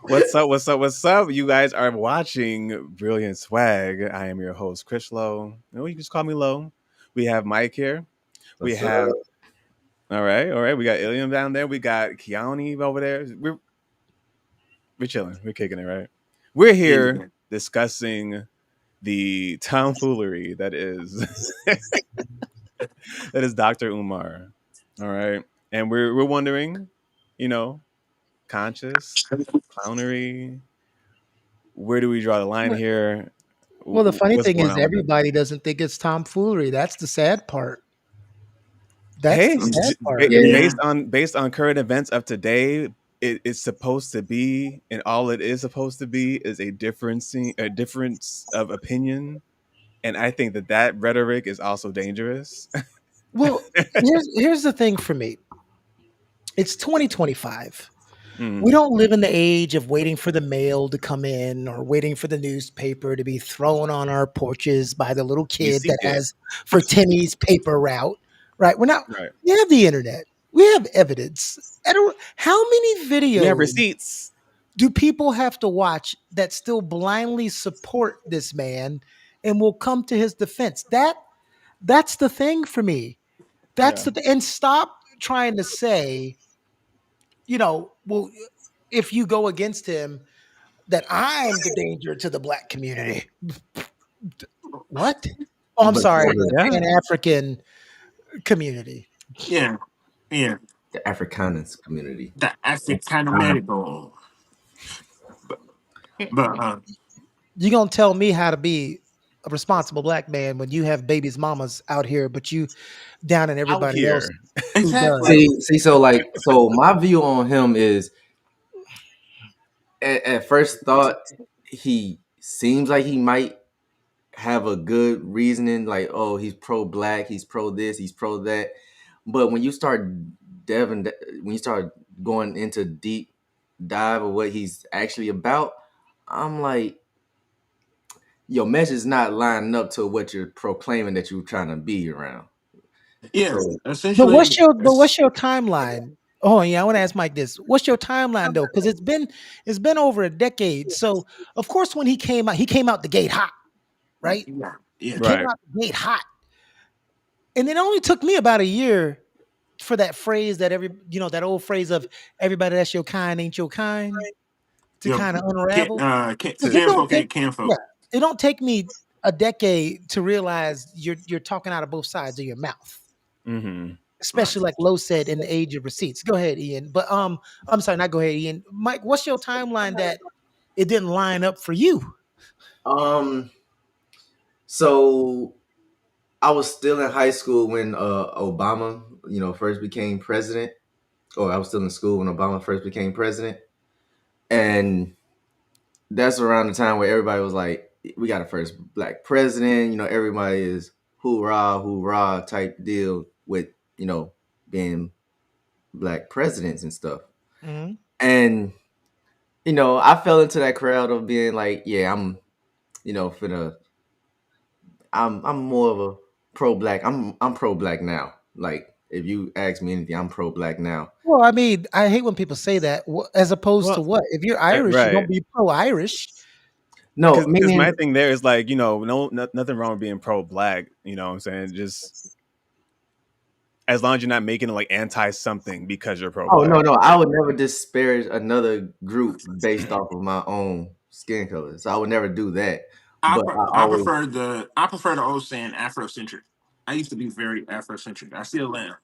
What's up? What's up? What's up? You guys are watching Brilliant Swag. I am your host, Chris Lowe. No, you can just call me Lowe. We have Mike here. We What's have up? all right. We got Ilium down there. We got Keone over there. We're chilling. We're kicking it, right? We're here Yeah. discussing the tomfoolery that is that is Dr. Umar. All right. And we're wondering, you know, conscious, clownery, where do we draw the line here? Well, the funny What's thing going is on with it? everybody doesn't think it's tomfoolery. That's the sad part. That's Hey, the sad part. Yeah, based on current events of today, it's supposed to be, and all it is supposed to be is a difference of opinion, and I think that rhetoric is also dangerous. Well, here's the thing for me. It's 2025. We Mm, don't live in the age of waiting for the mail to come in or waiting for the newspaper to be thrown on our porches by the little we kid seek that it, has for Timmy's paper route, right? We're not. right? We have the internet. We have evidence. How many We have videos receipts. do people have to watch that still blindly support this man and will come to his defense? That's the thing for me. That's Yeah, the and stop trying to say, well, if you go against him, that I'm the danger to the black community. What? Oh, I'm but sorry, for the the, yeah. Pan African community. Yeah, yeah. the Afrikaners community. The African Uh, American. But, but You gonna tell me how to be a responsible black man when you have babies mamas out here, but you down in Out everybody else here, who exactly. does. see, so my view on him is, at first thought, he seems like he might have a good reasoning, like, oh, he's pro black, he's pro this, he's pro that. But when you start deving, when you start going into deep dive of what he's actually about, I'm like, your message is not lining up to what you're proclaiming that you're trying to be around. Yeah, So But essentially. what's your timeline? Oh yeah, I want to ask Mike this. What's your timeline though? Because it's been over a decade. So of course when he came out the gate hot, right? Yeah, yeah. He came right? out the gate hot. And it only took me about a year for that phrase that that old phrase of everybody that's your kind ain't your kind to Yo, kind of unravel. Because it don't Kinfolk take ain't kinfolk. yeah, it don't take me a decade to realize you're talking out of both sides of your mouth. Mm-hmm. Right. Especially like Lowe said in the age of receipts. Go ahead, Ian. But I'm sorry, not go ahead, Ian. Mike, what's your timeline that it didn't line up for you? um so I was still in high school when Obama, first became president. Or I was still in school when Obama first became president. And that's around the time where everybody was like, we got a first black president. Everybody is hoorah, hoorah type deal with, being black presidents and stuff. Mhm. And, I fell into that crowd of being like, yeah, finna, I'm more of a pro black. I'm pro black now. Like, if you ask me anything, I'm pro black now. Well, I mean, I hate when people say that. As opposed to Well, what? If you're Irish, you're gonna right. be pro-Irish. No, Because meaning my thing there is like, nothing wrong with being pro black. You know what I'm saying? Just as long as you're not making it like anti something because you're pro Oh no, black. no, I would never disparage another group based off of my own skin color. So I would never do that. But I always I prefer the old saying Afrocentric. I used to be very Afrocentric. I still am,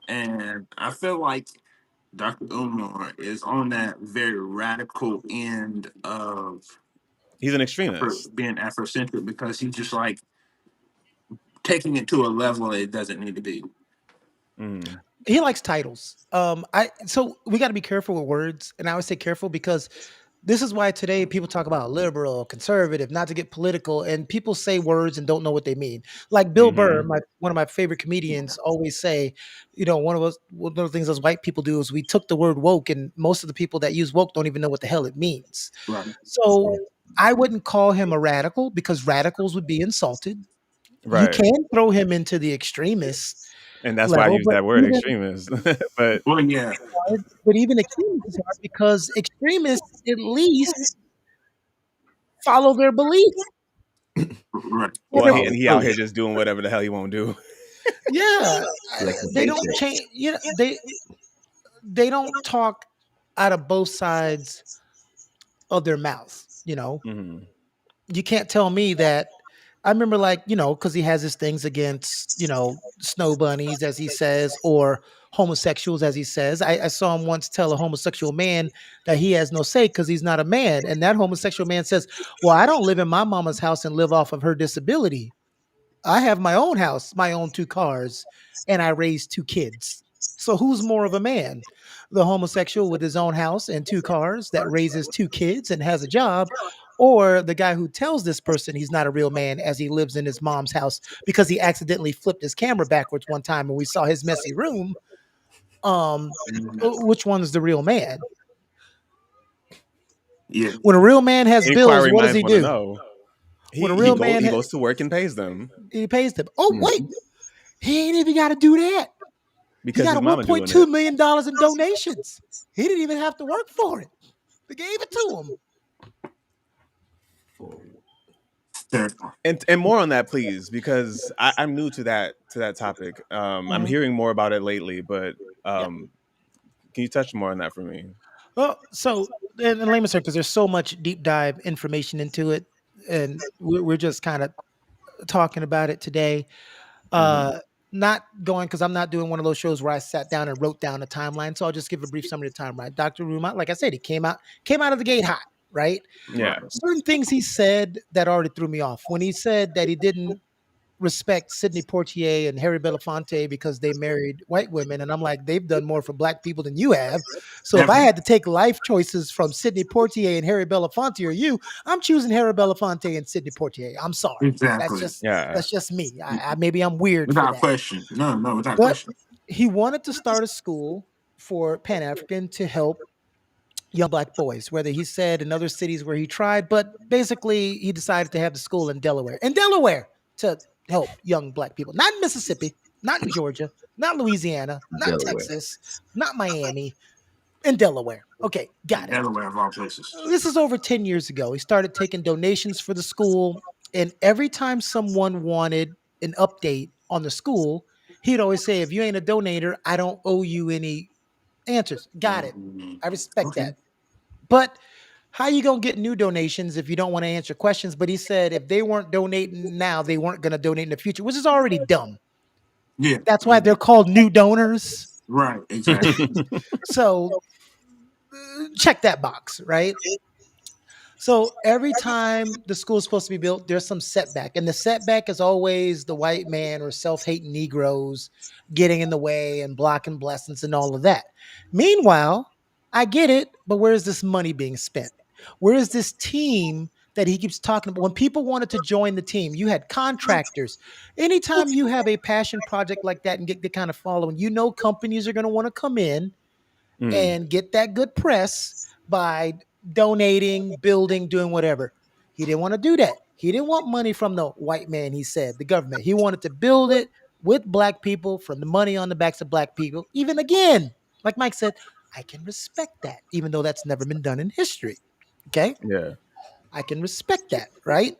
and I feel like Dr. Umar is on that very radical end of He's an extremist. Being Afrocentric because he's just like taking it to a level it doesn't need to be. Mm. He likes titles. So we got to be careful with words, and I always say careful because this is why today people talk about liberal, conservative, not to get political, and people say words and don't know what they mean. Like Bill Burr, Hmm. one of my favorite comedians, always say, one of the things those white people do is we took the word woke, and most of the people that use woke don't even know what the hell it means. Right. So I wouldn't call him a radical because radicals would be insulted. You Right. can throw him into the extremists, And that's why I level. use But that word even extremist. But Well, yeah, but even extremists is hard because extremists at least follow their belief. right. Or well, their he out here principles. just doing whatever the hell he won't do. Yeah, Collecting they don't paychecks. change. You know, they don't talk out of both sides of their mouths. Hmm. You can't tell me that. I remember, like, because he has his things against, snow bunnies, as he says, or homosexuals, as he says. I saw him once tell a homosexual man that he has no say because he's not a man. And that homosexual man says, well, I don't live in my mama's house and live off of her disability. I have my own house, my own two cars, and I raised two kids. So who's more of a man? The homosexual with his own house and two cars that raises two kids and has a job, or the guy who tells this person he's not a real man as he lives in his mom's house because he accidentally flipped his camera backwards one time and we saw his messy room. Um, Mhm. which one is the real man? Yeah, When a real man has bills, Inquiry what does minds he want to do? know. When a He real man goes to work and pays them he pays them. Oh wait, Mhm. he ain't even got to do that. He because got his a mama doing $1.2 it. million in donations. He didn't even have to work for it. They gave it to him. For hysterical. And more on that, please, because I'm new to that topic. I'm Mhm. hearing more about it lately, but Yep. can you touch more on that for me? Well, so in layman's terms, because there's so much deep dive information into it, and we're just kind of talking about it today. Hmm. Uh, not going because I'm not doing one of those shows where I sat down and wrote down a timeline. So I'll just give a brief summary of the timeline. Dr. Ruma, like I said, he came out of the gate hot, right? Yeah. Right. Certain things he said that already threw me off. When he said that he didn't respect Sidney Poitier and Harry Belafonte because they married white women. And I'm like, they've done more for black people than you have. So if I Definitely. had to take life choices from Sidney Poitier and Harry Belafonte or you, I'm choosing Harry Belafonte and Sidney Poitier. I'm sorry. That's Exactly. just Yeah. that's just me. Maybe I'm weird for Without that. question. No, no, without But question. he wanted to start a school for Pan African to help young black boys, whether he said in other cities where he tried, but basically he decided to have the school in Delaware. In Delaware to help young black people. Not in Mississippi, not in Georgia, not Louisiana, not Delaware. Texas, not Miami, in Delaware. Okay, In got it. Delaware of all places. This is over 10 years ago. He started taking donations for the school, and every time someone wanted an update on the school, he'd always say, if you ain't a donator, I don't owe you any answers. Got it. Mhm. I respect Okay. that. But how you gonna get new donations if you don't want to answer questions? But he said if they weren't donating now, they weren't gonna donate in the future, which is already dumb. Yeah. That's why they're called new donors. Right. Exactly. So check that box, right? So every time the school is supposed to be built, there's some setback. And the setback is always the white man or self-hating Negroes getting in the way and blocking blessings and all of that. Meanwhile, I get it, but where is this money being spent? Where is this team that he keeps talking about? When people wanted to join the team, you had contractors. Anytime you have a passion project like that and get the kind of following, companies are going to want to come in Mm, and get that good press by donating, building, doing whatever. He didn't want to do that. He didn't want money from the white man, he said, the government. He wanted to build it with black people from the money on the backs of black people. Even again, like Mike said, I can respect that, even though that's never been done in history. Okay. yeah. I can respect that. Right.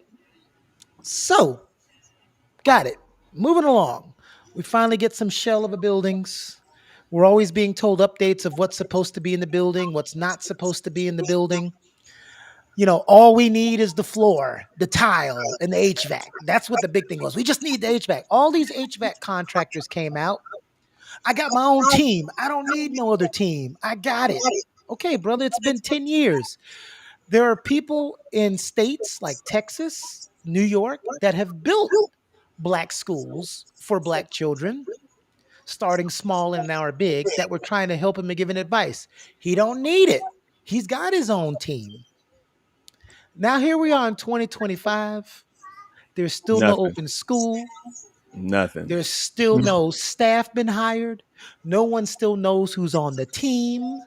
So, got it. Moving along. We finally get some shell of a buildings. We're always being told updates of what's supposed to be in the building, what's not supposed to be in the building. All we need is the floor, the tile, and the HVAC. That's what the big thing was. We just need the HVAC. All these HVAC contractors came out. I got my own team. I don't need no other team. I got it. Okay, brother, it's been 10 years. There are people in states like Texas, New York that have built black schools for black children, starting small and now are big, that were trying to help him and giving advice. He don't need it. He's got his own team. Now here we are in 2025. There's still no Nothing. open school. Nothing. There's still no staff been hired. No one still knows who's on the team.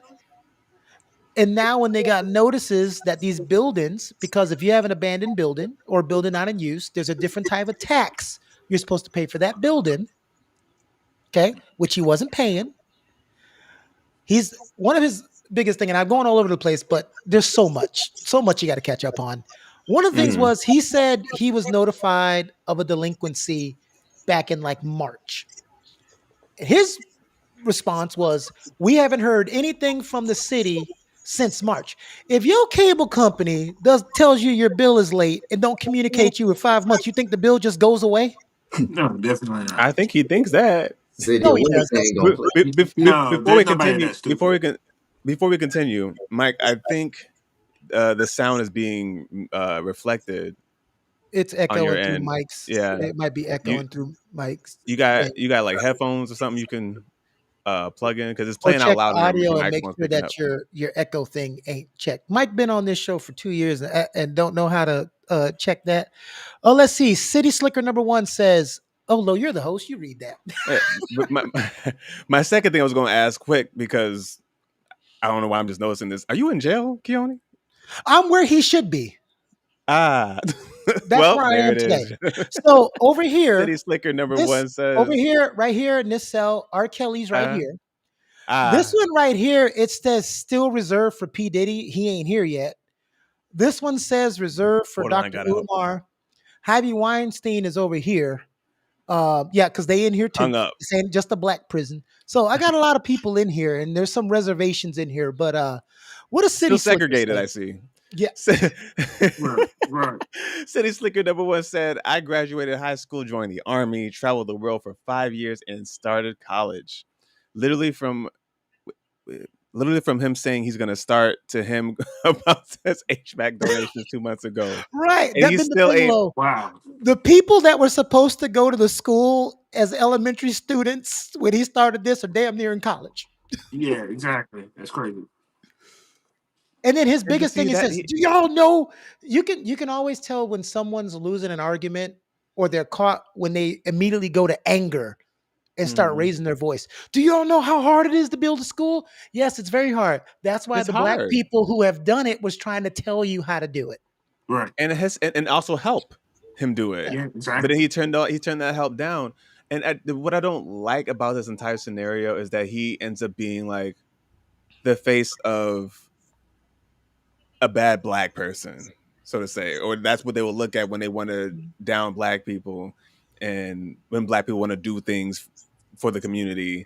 And now when they got notices that these buildings, because if you have an abandoned building or a building not in use, there's a different type of tax you're supposed to pay for that building. okay, which he wasn't paying. He's one of his biggest thing, and I'm going all over the place, but there's so much you got to catch up on. One of the things Mm. was he said he was notified of a delinquency back in like March. His response was, "We haven't heard anything from the city since March. If your cable company does tells you your bill is late and don't communicate you in 5 months, you think the bill just goes away?" No, definitely not. I think he thinks that. City No, of he Winners doesn't. ain't gonna play. No, Before we there's nobody continue, that stupid. before we continue, Mike, I think the sound is being reflected It's on your echoing through end. mics. Yeah, It might be you echoing through mics. you got like headphones or something you can plug in because it's Or playing out check loud the and your audio and make microphone's sure picking up. that your echo thing ain't checked. Mike been on this show for 2 years and don't know how to check that. Oh, let's see. City Slicker #1 says, "Oh, Lo, you're the host. You read that." Yeah, but my second thing I was going to ask quick because I don't know why I'm just noticing this. Are you in jail, Keone? I'm where he should be. Ah, That's well, where I there am it today. is. So over here, City Slicker number this one over says, here, right here in this cell, R. Kelly's right uh, here. This ah, one right here, it says still reserved for P. Diddy. He ain't here yet. This one says reserved for borderline Dr. got up, Umar. Harvey Weinstein is over here. Yeah, because they in here hung too. up. This ain't just a black prison. So I got a lot of people in here, and there's some reservations in here. But what does Still City Slicker segregated, say? I see. Yeah, Right, right. City Slicker number one said, I graduated high school, joined the army, traveled the world for 5 years, and started college. Literally from literally from him saying he's gonna start to him about his HVAC donations 2 months ago. right. And That he's been the still thing, a Lo. Wow. The people that were supposed to go to the school as elementary students when he started this are damn near in college. Yeah, exactly. That's crazy. And then his and to biggest thing see he that says, "Do y'all know you can always tell when someone's losing an argument or they're caught when they immediately go to anger and start Mhm. raising their voice. Do you all know how hard it is to build a school? Yes, it's very hard. That's why It's the black hard. people who have done it was trying to tell you how to do it." Right. And it has and also help him do it. Yeah, But then exactly. he turned that help down. And what I don't like about this entire scenario is that he ends up being like the face of a bad black person, so to say, or that's what they will look at when they want to down black people, and when black people want to do things for the community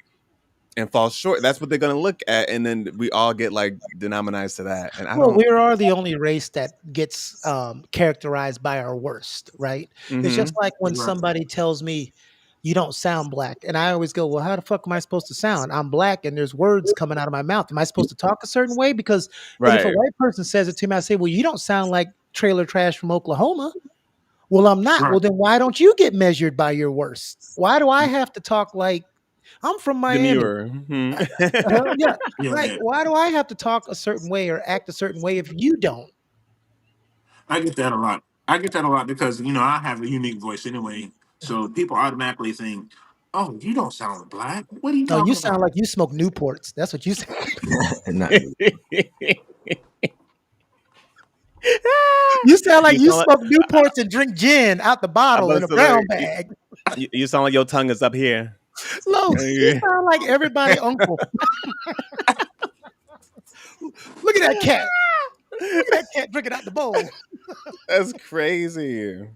and fall short. That's what they're going to look at, and then we all get like denominized to that. And I Well, don't. we are the only race that gets characterized by our worst, right? It's just Mm-hmm. like when Right. somebody tells me you don't sound black, and I always go, "Well, how the fuck am I supposed to sound? I'm black, and there's words coming out of my mouth. Am I supposed to talk a certain way?" Because, and if a Right. white person says it to me, I say, "Well, you don't sound like trailer trash from Oklahoma." Well, I'm not. Well, Right. then why don't you get measured by your worst? Why do I have to talk like I'm from Miami? Demure. Mhm. Yeah, Yeah, right. yeah. Why do I have to talk a certain way or act a certain way if you don't? I get that a lot. I get that a lot because I have a unique voice anyway, so people automatically think, "Oh, you don't sound black. What are you No, you talking sound about?" like you smoke Newports. That's what you sound. Not You sound like You you sound like smoke Newports and drink gin out the I'm bottle about in to a say brown like bag. you sound like your tongue is up here. Lo, you sound like everybody uncle. Look at that cat. Look at that cat drinking out the bowl. That's crazy. Out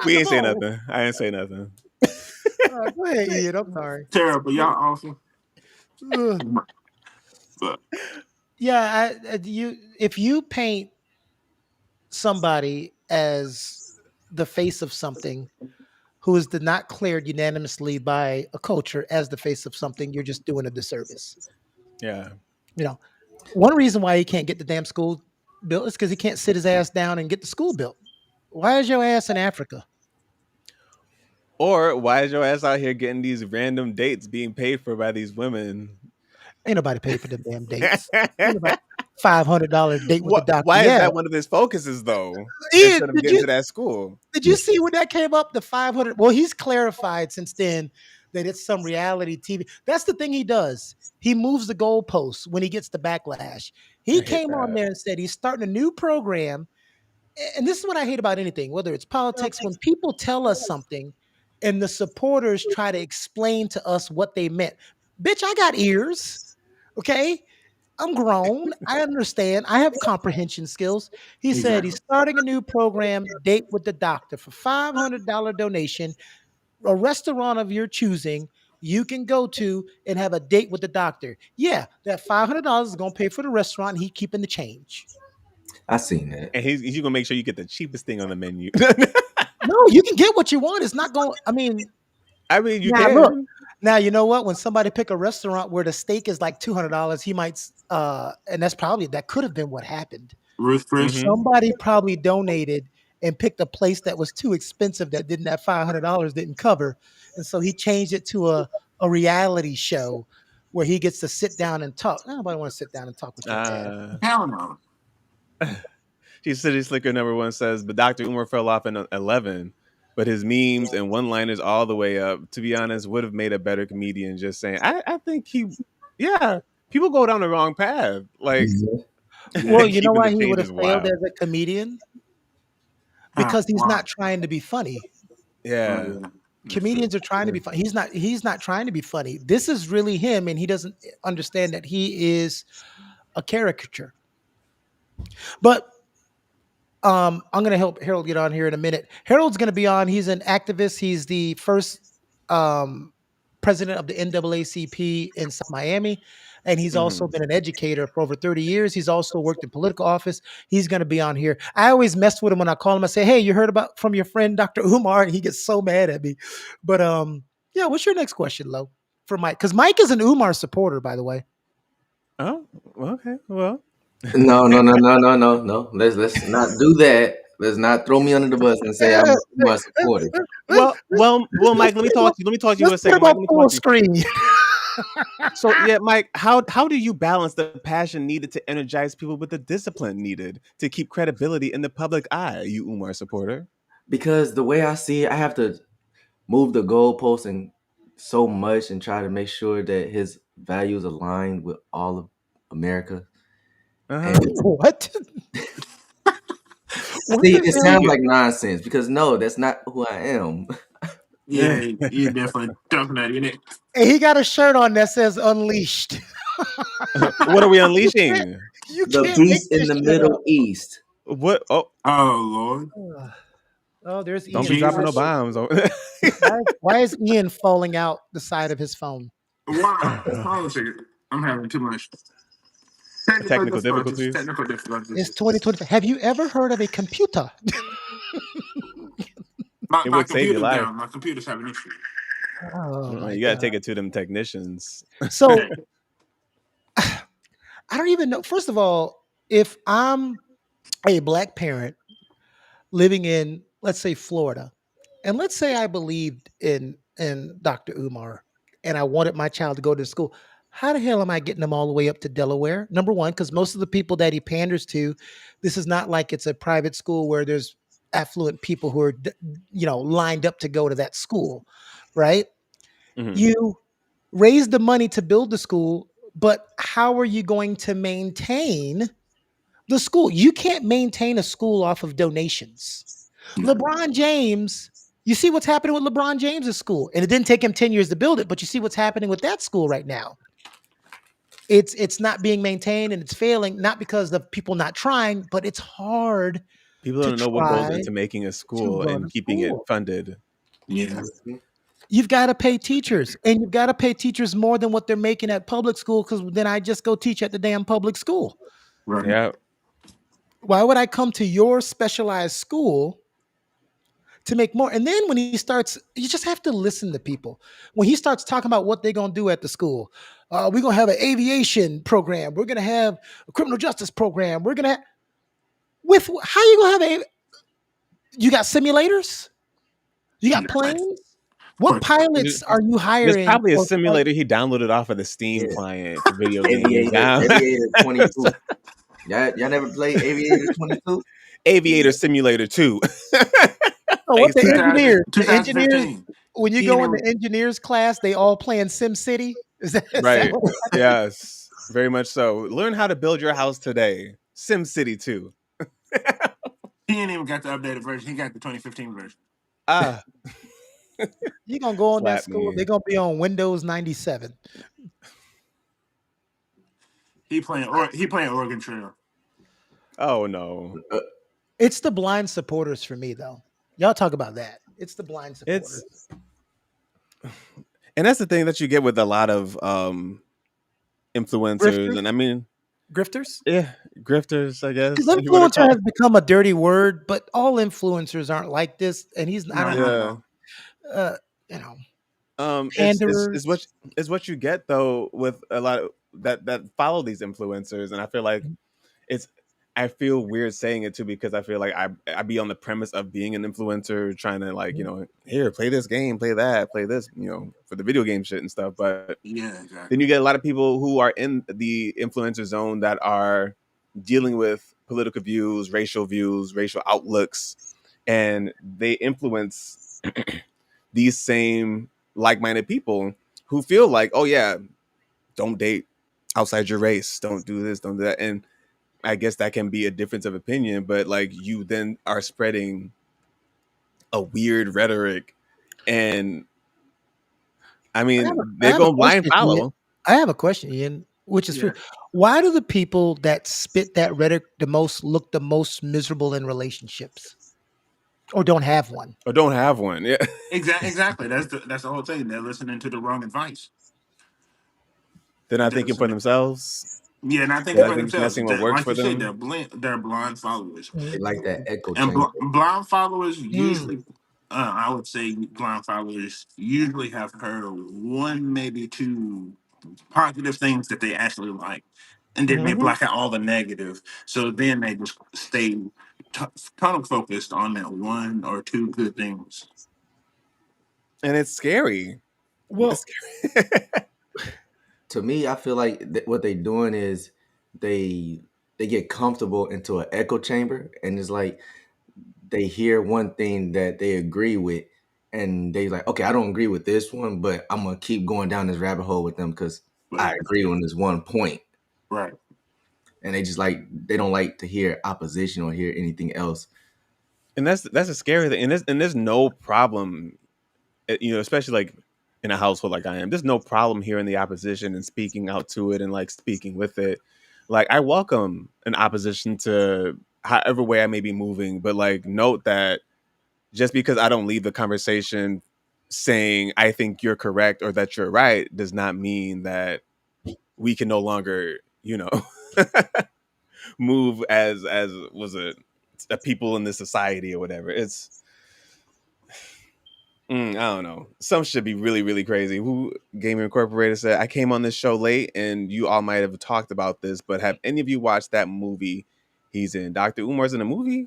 We the ain't say bowl. nothing. I ain't say nothing. Go ahead, Ian. I'm sorry. Terrible. Y'all awesome. Ugh. But Yeah, you if you paint somebody as the face of something who is not cleared unanimously by a culture as the face of something, you're just doing a disservice. Yeah. You know, one reason why he can't get the damn school built is because he can't sit his ass down and get the school built. Why is your ass in Africa? Or why is your ass out here getting these random dates being paid for by these women? Ain't nobody paid for them damn dates. Ain't nobody $500 date with the What? doctor. Why is Yeah, that one of his focuses though? Ian, Instead of getting to that school, did you see when that came up? The 500. Well, he's clarified since then that it's some reality TV. That's the thing he does. He moves the goalposts when he gets the backlash. I He hate came on that. there and said he's starting a new program. And this is what I hate about anything, whether it's politics. When people tell us something, and the supporters try to explain to us what they meant. Bitch, I got ears. Okay. I'm grown. I understand. I have comprehension skills. He said he's Exactly. starting a new program, Date with the Doctor, for $500 donation, a restaurant of your choosing you can go to and have a date with the doctor. Yeah, that $500 is going to pay for the restaurant. And he keeping the change. I seen that. And he's gonna make sure you get the cheapest thing on the menu. No, you can get what you want. It's not going. I mean, I mean, you now look. can. Now you know what? When somebody pick a restaurant where the steak is like $200, he might. And that could have been what happened. Ruth Chris. Hmm. Somebody probably donated and picked a place that was too expensive that didn't have $500 didn't cover, and so he changed it to a reality show where he gets to sit down and talk. Nobody want to sit down and talk with your dad. Hell no. City Slicker #1 says, but Dr. Umar fell off in 11, but his memes and one-liners all the way up, to be honest, would have made a better comedian. Just saying. I think yeah, people go down the wrong path. Like, Mhm. Well, you know keeping why the he change would have is failed wild. as a comedian? Huh, Because he's wow. not trying to be funny. Oh, Yeah. yeah. That's true. Comedians are trying to be funny. He's not trying to be funny. This is really him, and he doesn't understand that he is a caricature. But I'm going to help Harold get on here in a minute. Harold's going to be on. He's an activist. He's the first um, president of the NAACP in South Miami, and he's also Hmm. been an educator for over 30 years. He's also worked in political office. He's going to be on here. I always mess with him when I call him. I say, "Hey, you heard about from your friend Dr. Umar?" And he gets so mad at me. But yeah. What's your next question, Lo? For Mike, because Mike is an Umar supporter, by the way. Oh, okay. Well, No, no, no, no, no, no, no. Let's not do that. Let's not throw me under the bus and say I'm my supporter. Mike. Let me talk to you. Let me talk to you Let's for a put second, him Mike. on Let me talk full to you. screen. So, yeah, Mike, how do you balance the passion needed to energize people with the discipline needed to keep credibility in the public eye? You Umar supporter. Because the way I see it, I have to move the goalpost and so much and try to make sure that his values align with all of America. Uh And huh. What? What see, the it hell? sounds like nonsense because no, that's not who I am. Yeah, you definitely dumping that in it. And he got a shirt on that says "Unleashed." What are we You can't. unleashing? You The can't make beast in this the shit up. Middle East. What? Oh, Oh Lord. Ugh. Oh, there's don't Ian. be dropping Jesus. no bombs. Why is Ian falling out the side of his phone? Wow. Hold on a second. I'm having too much technical Technical difficulties. difficulties. Technical It's difficulties. 2025. Have you ever heard of a computer? My, It my would save your computer's life. down. My computer's having issues. Oh my You got to god. take it to them technicians. So Hey, I don't even know. First of all, if I'm a black parent living in, let's say, Florida, and let's say I believed in Dr. Umar and I wanted my child to go to school, how the hell am I getting them all the way up to Delaware? Number one, because most of the people that he panders to, this is not like it's a private school where there's affluent people who are lined up to go to that school, right? Hmm. You raise the money to build the school, but how are you going to maintain the school? You can't maintain a school off of donations. no. LeBron James, you see what's happening with LeBron James's school. And it didn't take him 10 years to build it, but you see what's happening with that school right now. It's not being maintained and it's failing, not because of people not trying, but it's hard People to don't know what goes try into making a to school run and a keeping it school. funded. Yeah. Mhm. You've got to pay teachers, and you've got to pay teachers more than what they're making at public school, because then I just go teach at the damn public school. Right. Yeah. Why would I come to your specialized school to make more? And then when he starts, you just have to listen to people. When he starts talking about what they're going to do at the school, we're going to have an aviation program. We're going to have a criminal justice program. We're going to have, with how you going to have you got simulators? You got Yeah. Right. planes? Of What course. pilots are you There's hiring probably a for flight? simulator he downloaded off of the Steam Yeah, client for video games. Aviator, Down. Aviator 22. Y'all never played Aviator 22? Aviator Simulator 2. Oh, what Thanks, the 2000, engineers? The engineers, 2015. when you He ain't go in the even. engineers class, they all playing Sim City. Is that Right. what Yes. Very much so. Learn how to build your house today. SimCity 2. He ain't even got the updated version. He got the 2015 version. Ah. You're gonna go on that Slap school. They're me. gonna be on Windows 97. He playing Oregon Trail. Oh no. Uh, It's the blind supporters for me, though. Y'all talk about that. It's the blind It's supporters. and that's the thing that you get with a lot of influencers, Grifters, and I mean, grifters. yeah, grifters, I Because guess you want to influencer call. has become a dirty word, but all influencers aren't like this. And he's, I No, don't, not at Yeah. all. uh, you know, It's panderers. what you get though with a lot of that follow these influencers, and I feel like it's I feel weird saying it too because I feel like I be on the premise of being an influencer, trying to like here play this game, play that, play this, for the video game shit and stuff. But Yeah, then exactly. you get a lot of people who are in the influencer zone that are dealing with political views, racial outlooks, and they influence these same like-minded people who feel like, oh yeah, don't date outside your race, don't do this, don't do that. And I guess that can be a difference of opinion, but like you then are spreading a weird rhetoric, and I mean I they're have a going blind question, Ian. follow. I have a question, Ian, which is true. Yeah. Why do the people that spit that rhetoric the most look the most miserable in relationships or don't have one? Or don't have one. Yeah. Exactly. That's the whole thing. They're listening to the wrong advice. They're not They're thinking for listening. themselves. Yeah, not They're thinking not for thinking themselves. finessing what works Like for you said, them. they're blind followers, they Mhm. like that echo and chamber. blind followers Mm, usually, I would say, blind followers usually have heard one, maybe two positive things that they actually like, and then they mhm. block out all the negative. So then they just stay t- tunnel focused on that one or two good things. And it's scary. It's Well, scary. To me, I feel like what they doing is they they get comfortable into an echo chamber, and it's like they hear one thing that they agree with, and they like, okay, I don't agree with this one, but I'm gonna keep going down this rabbit hole with them because I But agree on this one point, right, and they just like they don't like to hear opposition or hear anything else. And that's a scary thing. And there's no problem, especially like in a household like I am. There's no problem hearing the opposition and speaking out to it and like speaking with it. Like I welcome an opposition to however way I may be moving, but like note that just because I don't leave the conversation saying I think you're correct or that you're right does not mean that we can no longer, move as was a people in this society or whatever. It's I don't know. Some should be really, really crazy. Who Gamer Incorporated said, I came on this show late and you all might have talked about this, but have any of you watched that movie he's in? Dr. Umar's in a movie?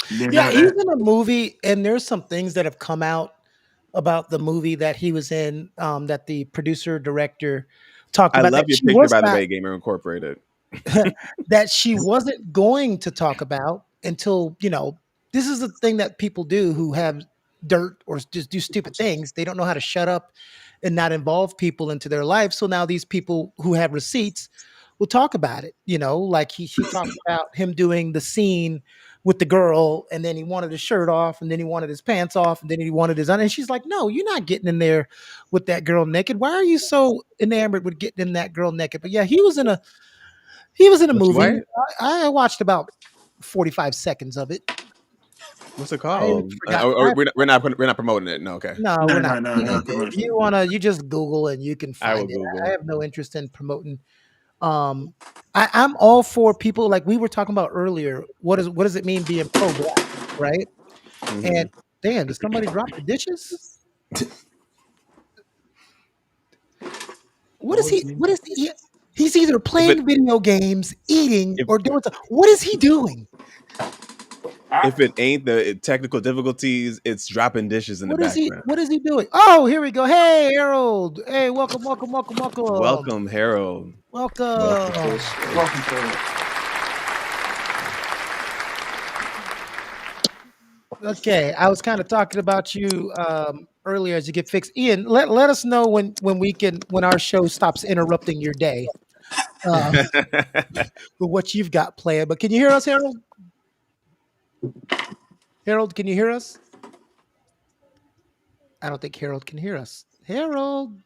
didn't yeah, know he's that. in a movie, and there's some things that have come out about the movie that he was in, that the producer director talked I about love that your she picture, was by the not way, Gamer Incorporated. that she wasn't going to talk about until, this is the thing that people do who have dirt or just do stupid things. They don't know how to shut up and not involve people into their life. So now these people who have receipts will talk about it. Like she talked about him doing the scene with the girl, and then he wanted his shirt off, and then he wanted his pants off, and then he wanted his and she's like, no, you're not getting in there with that girl naked. Why are you so enamored with getting in that girl naked? But yeah, he was in a Was she movie. white? I watched about 45 seconds of it. What's it I called? forgot. We're not promoting it. No, okay. No, we're No, not no, no, promoting no Mm-mm. it. If you promotion. wanna, you just Google and you can I will find it. I Google. have no interest in promoting. Um, I'm all for people like we were talking about earlier. What does it mean being pro black, right? Hmm. And damn, did somebody drop the dishes? What What is was he? the What is he? He's either If it playing video games, eating, if or doing something. What is he doing? if it ain't the technical difficulties, it's dropping dishes in the What is he? background. What is he doing? Oh, here we go. Hey, Harold. Hey, welcome, welcome, welcome, welcome, Welcome, Harold. Welcome to the welcome. show. welcome to? Okay, I was kind of talking about you earlier as you get fixed. Ian, let us know when our show stops interrupting your day uh, with what you've got planned. But can you hear us, Harold? Harold, can you hear us? I don't think Harold can hear us. Harold,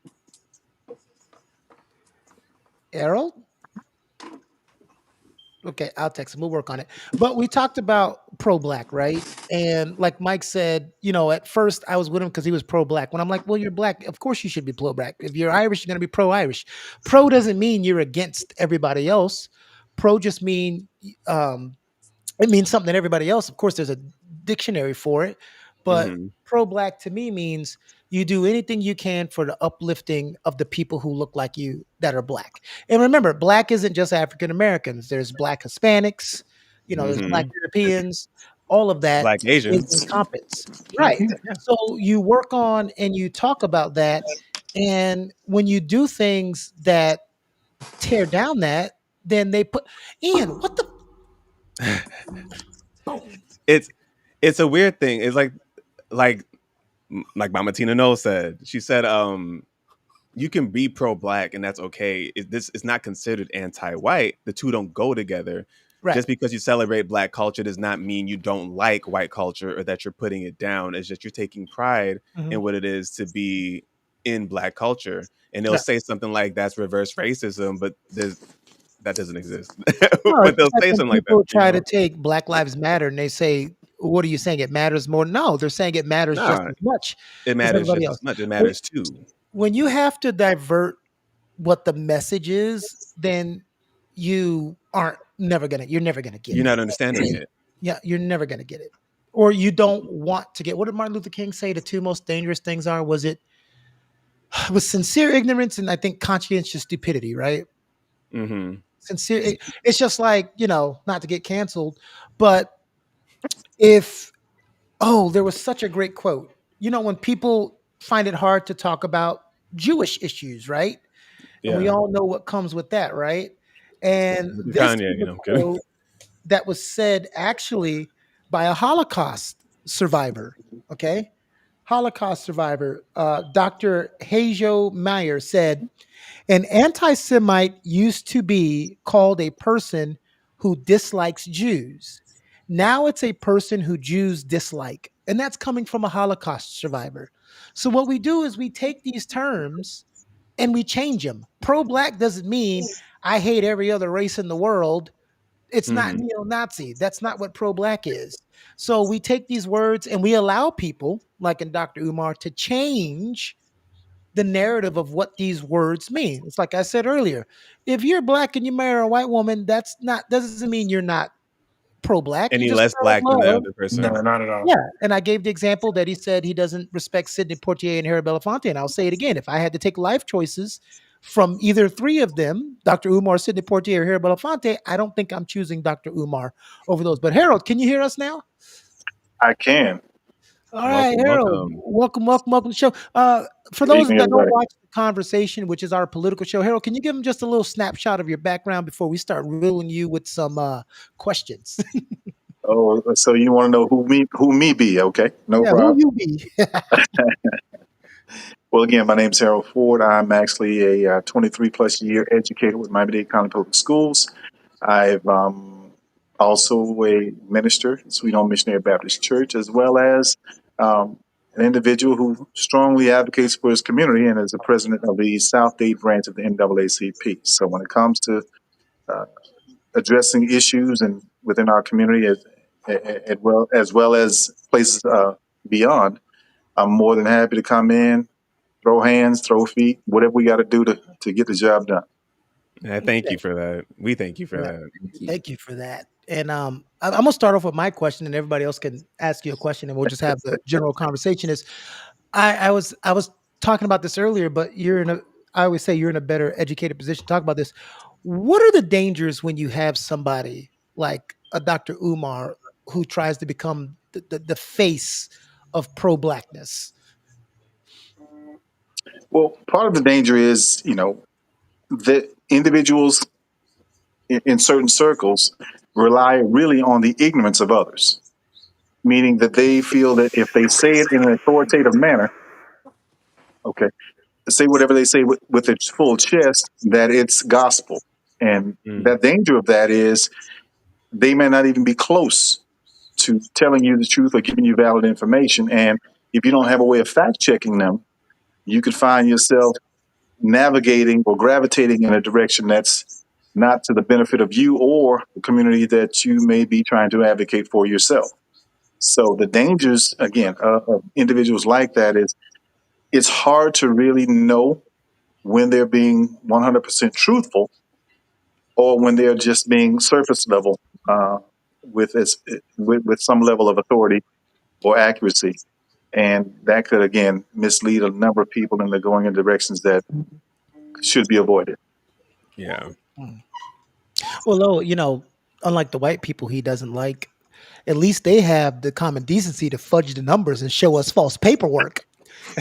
Harold. Okay, I'll text him. We'll work on it. But we talked about pro black, right? And like Mike said, at first I was with him because he was pro black. When I'm like, well, you're black, of course you should be pro black. If you're Irish, you're gonna be pro Irish. Pro doesn't mean you're against everybody else. Pro just um, it means something that everybody else. Of course, there's a dictionary for it, but Hmm. pro black to me means you do anything you can for the uplifting of the people who look like you that are black. And remember, black isn't just African Americans. There's black Hispanics, there's black Hmm. Europeans. All of that Black is Asians. encompassed, right? So you work on and you talk about that, and when you do things that tear down that, then they put Ian. What the? Boom. it's it's a weird thing. It's like like Mama Tina Knoll said. She said, you can be pro black and that's okay. This is not considered anti-white. The two don't go together. Right. Just because you celebrate black culture does not mean you don't like white culture or that you're putting it down. It's just you're taking pride Mhm. in what it is to be in black culture. And they'll Yeah. say something like that's reverse racism, but that doesn't exist. No, But it's they'll just like say when something like that, people try to take Black Lives Matter and they say, "What are you saying? It matters more?" No, they're saying it matters just Nah, as much it as matters everybody just as else. much. It When matters too. when you have to divert what the message is, then you're never gonna get You're it. not understanding it. Yeah, you're never gonna get it. Or you don't want to get what did Martin Luther King say the two most dangerous things are? Was it was sincere ignorance and I think conscientious stupidity, right? Hmm. It's just like, not to get canceled, but if there was such a great quote. When people find it hard to talk about Jewish issues, right? And we Yeah. all know what comes with that, right? And Look at this Kanye, is a I'm kidding. quote that was said actually by a Holocaust survivor. Okay. Holocaust survivor, Dr. Hajo Meyer said, an anti Semite used to be called a person who dislikes Jews. Now it's a person who Jews dislike. And that's coming from a Holocaust survivor. So what we do is we take these terms and we change them. Pro black doesn't mean I hate every other race in the world. It's not Hmm. neo Nazi. That's not what pro black is. So we take these words and we allow people, like in Dr. Umar, to change the narrative of what these words mean. It's like I said earlier. If you're black and you marry a white woman, that's not doesn't mean you're not pro black. You Any just less fell in black than the love. other No, person. not at all. Yeah. And I gave the example that he said he doesn't respect Sidney Poitier and Harry Belafonte. And I'll say it again. If I had to take life choices from either three of them, Dr. Umar, Sidney Poitier, or Harry Belafonte, I don't think I'm choosing Dr. Umar over those. But Harold, can you hear us now? I can. All right, Welcome, Harold. welcome. Welcome to the show. For Good those evening, that don't everybody. watch the conversation, which is our political show, Harold, can you give them just a little snapshot of your background before we start riddling you with some questions? Oh, so you want to know who me be? Okay, no Yeah, who problem. you be? Well, again, my name's Harold Ford. I'm actually a 23 plus year educator with Miami-Dade County Public Schools. I've also a minister, Sweet Home Missionary Baptist Church, as well as um, an individual who strongly advocates for his community and is the president of the South Dade branch of the NAACP. So when it comes to uh, addressing issues and within our community as well as places beyond, I'm more than happy to come in, throw hands, throw feet, whatever we got to do to get the job done. I thank you for that. We thank you for Yeah, that. thank you for that. And I'm gonna start off with my question, and everybody else can ask you a question, and we'll just have the general conversation. Is I was talking about this earlier, but I always say you're in a better educated position to talk about this. What are the dangers when you have somebody like a Dr. Umar who tries to become the face of pro blackness? Well, part of the danger is, that individuals in certain circles rely really on the ignorance of others, meaning that they feel that if they say it in an authoritative manner, okay, say whatever they say with its full chest, that it's gospel. And Mm. the danger of that is they may not even be close to telling you the truth or giving you valid information. And if you don't have a way of fact checking them, you could find yourself navigating or gravitating in a direction that's not to the benefit of you or the community that you may be trying to advocate for yourself. So the dangers, again, of individuals like that is it's hard to really know when they're being 100% truthful or when they're just being surface level uh, with some level of authority or accuracy. And that could, again, mislead a number of people into going in directions that should be avoided. Yeah. Mm. Well, though, unlike the white people he doesn't like, at least they have the common decency to fudge the numbers and show us false paperwork.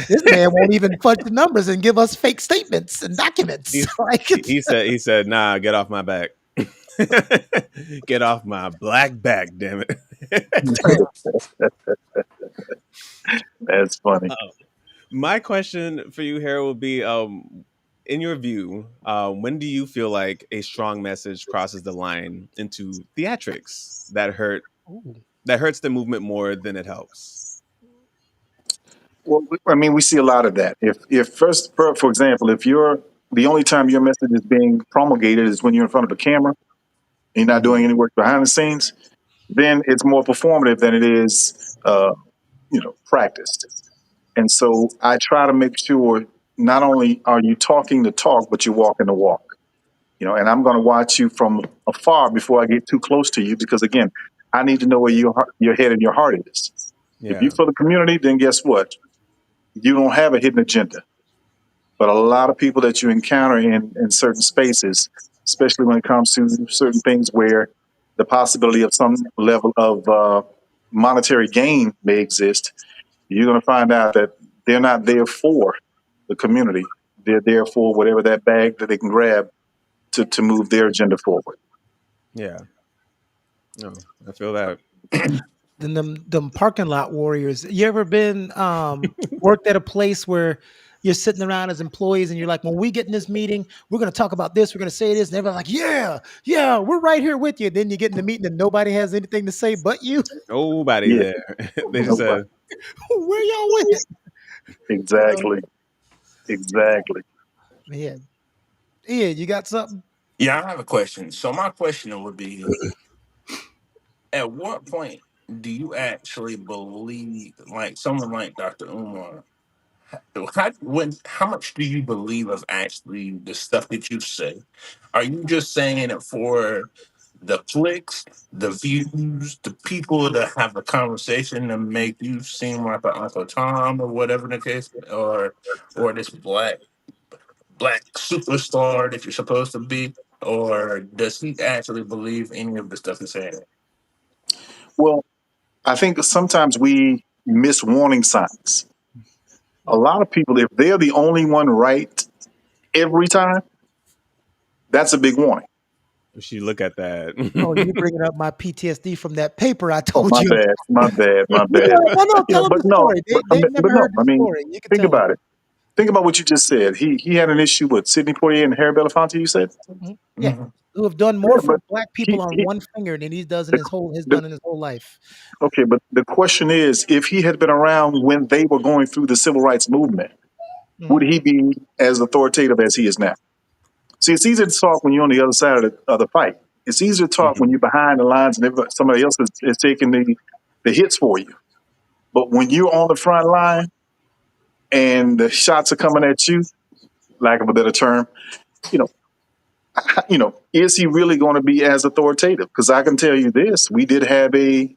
This man won't even fudge the numbers and give us fake statements and documents. He, Like it's he said, nah, get off my back. Get off my black back, damn it. That's funny. My question for you, Harold, will be in your view, when do you feel like a strong message crosses the line into theatrics Ooh. that hurts the movement more than it helps? Well, I mean, we see a lot of that. If first, for example, if you're the only time your message is being promulgated is when you're in front of a camera and you're not Hmm. doing any work behind the scenes, then it's more performative than it is, practiced. And so I try to make sure not only are you talking the talk, but you're walking the walk. And I'm going to watch you from afar before I get too close to you because again, I need to know where your head and your heart is. If you Yeah. for the community, then guess what? You don't have a hidden agenda. But a lot of people that you encounter in certain spaces, especially when it comes to certain things where the possibility of some level of monetary gain may exist, you're going to find out that they're not there for the community. They're there for whatever that bag that they can grab to move their agenda forward. Yeah. No, I feel that. then them parking lot warriors. You ever been worked at a place where you're sitting around as employees and you're like, when we get in this meeting, we're gonna talk about this, we're gonna say this, and everybody's like, yeah, yeah, we're right here with you. Then you get in the meeting and nobody has anything to say but you. Nobody Yeah, there. They just nobody. said, Where y'all went? You know? Exactly. Exactly. Yeah. Yeah, you got something? Yeah, I have a question. So my question would be, at what point do you actually believe, like someone like Dr. Umar, how much do you believe of actually the stuff that you say? Are you just saying it for the clicks, the views, the people that have a conversation to make you seem like an Uncle Tom or whatever the case, or this black superstar that you're supposed to be, or does he actually believe any of the stuff he's saying? Well, I think sometimes we miss warning signs. A lot of people, if they're the only one right every time, that's a big warning. if you look at that. Oh, you bringing up my PTSD from that paper I Oh, told my you. bad, my bad, my No, bad. no, no, tell them But the no, story. but They've never no. heard I the mean, story. You can think tell them. about it. Think about what you just said. He had an issue with Sidney Poitier and Harry Belafonte. You said, Mhm. Yeah, Mhm. who have done yeah, more for but black people he, on he one finger than he does in the, his the done in his whole life. okay. But the question is, if he had been around when they were going through the civil rights movement, would Mhm, he be as authoritative as he is now? See, it's easier to talk when you're on the other side of the fight. It's easier to talk when Mhm. you're behind the lines and somebody else is taking the hits for you. But when you're on the front line and the shots are coming at you, lack of a better term, you know, is he really going to be as authoritative? Because I can tell you this: we did have a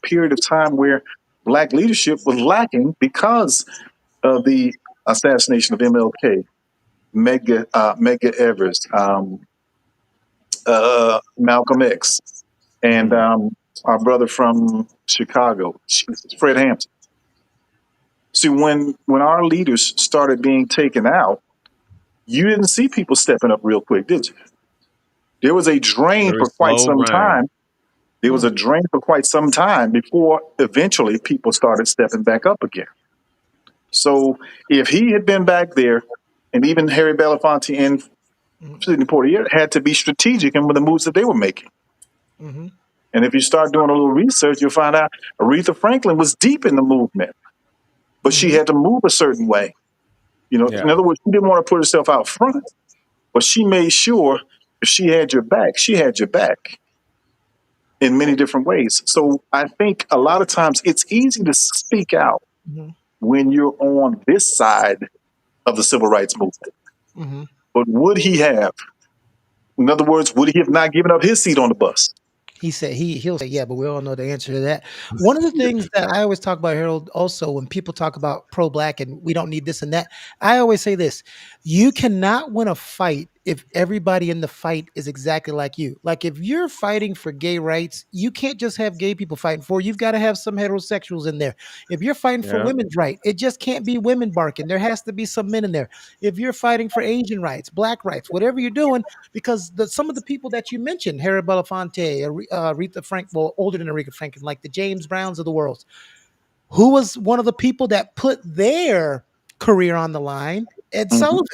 period of time where black leadership was lacking because of the assassination of MLK, Medgar Evers, Malcolm X, and Mhm. our brother from Chicago, Jesus, Fred Hampton. See, when our leaders started being taken out, you didn't see people stepping up real quick, did you? There was a drain Very for quite slow some grind. time. There was a mm, drain for quite some time before eventually people started stepping back up again. So if he had been back there, and even Harry Belafonte and mm, Sidney Poitier had to be strategic in the moves that they were making. mhm, And if you start doing a little research, you'll find out Aretha Franklin was deep in the movement. but she Hmm. had to move a certain way. In Yeah. other words, she didn't want to put herself out front, but she made sure if she had your back, she had your back in many different ways. So I think a lot of times it's easy to speak out Hmm. when you're on this side of the civil rights movement. Hmm. But would he have? In other words, would he have not given up his seat on the bus? He said he'll say yeah, but we all know the answer to that. One of the things that I always talk about, Harold, also when people talk about pro-black and we don't need this and that, I always say this: you cannot win a fight if everybody in the fight is exactly like you. Like if you're fighting for gay rights, you can't just have gay people fighting for. You've got to have some heterosexuals in there. If you're fighting for Yeah. women's right, it just can't be women barking. There has to be some men in there. If you're fighting for Asian rights, black rights, whatever you're doing, because some of the people that you mentioned, Harry Belafonte, Aretha Frank, well, older than Aretha Franklin, like the James Browns of the world, who was one of the people that put their career on the line? Ed Hmm. Sullivan